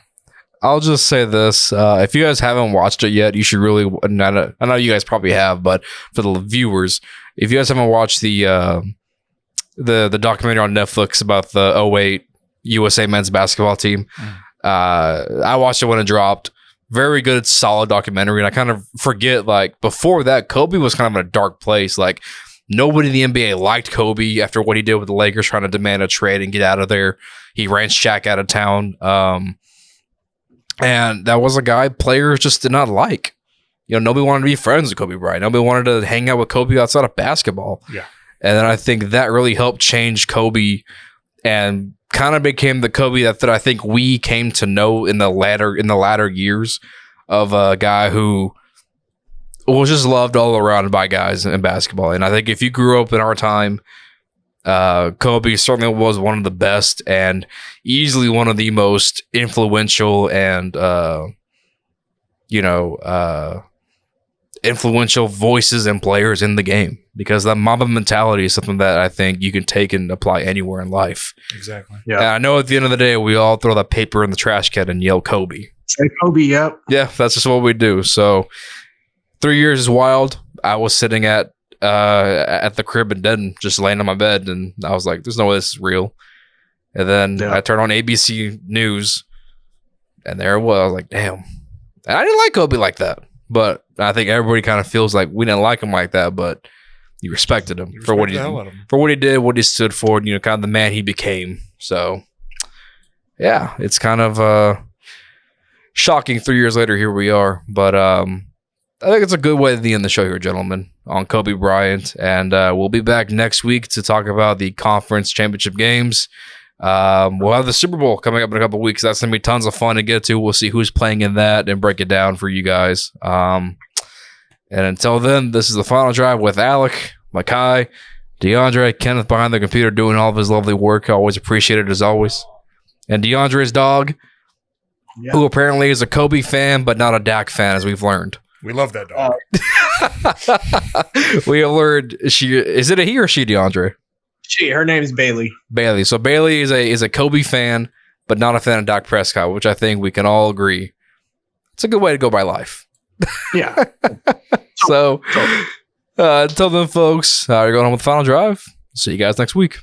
I'll just say this: if you guys haven't watched it yet, you should really. I know you guys probably have, but for the viewers, if you guys haven't watched the documentary on Netflix about the '08 USA men's basketball team, I watched it when it dropped. Very good, solid documentary, and I kind of forget like before that, Kobe was kind of in a dark place, like. Nobody in the NBA liked Kobe after what he did with the Lakers, trying to demand a trade and get out of there. He ran Shaq out of town. And that was a guy players just did not like. You know, nobody wanted to be friends with Kobe Bryant. Nobody wanted to hang out with Kobe outside of basketball. Yeah. And then I think that really helped change Kobe and kind of became the Kobe that I think we came to know in the latter years of a guy who was just loved all around by guys in basketball. And I think if you grew up in our time, Kobe certainly was one of the best and easily one of the most influential and, influential voices and players in the game, because that Mamba mentality is something that I think you can take and apply anywhere in life. Exactly. Yeah. And I know at the end of the day, we all throw that paper in the trash can and yell Kobe. Say Kobe, yep. Yeah, that's just what we do. So 3 years is wild. I was sitting at the crib and then just laying on my bed, and I was like, there's no way this is real. And then I turned on ABC News, and there it was. I was like, damn, And I didn't like Kobe like that, but I think everybody kind of feels like we didn't like him like that, but you respected him for what he did, what he stood for, kind of the man he became. So, yeah, it's kind of shocking 3 years later, here we are. But I think it's a good way to end the show here, gentlemen, on Kobe Bryant. And we'll be back next week to talk about the conference championship games. We'll have the Super Bowl coming up in a couple of weeks. That's going to be tons of fun to get to. We'll see who's playing in that and break it down for you guys. And until then, this is the Final Drive with Alec, Makai, DeAndre, Kenneth behind the computer doing all of his lovely work. Always appreciated as always. And DeAndre's dog, who apparently is a Kobe fan, but not a Dak fan, as we've learned. We love that dog. We have learned is it a he or she, DeAndre? Her name is Bailey. Bailey. So Bailey is a Kobe fan, but not a fan of Dak Prescott, which I think we can all agree. It's a good way to go by life. Yeah. So until then, folks, you're going on with the Final Drive. See you guys next week.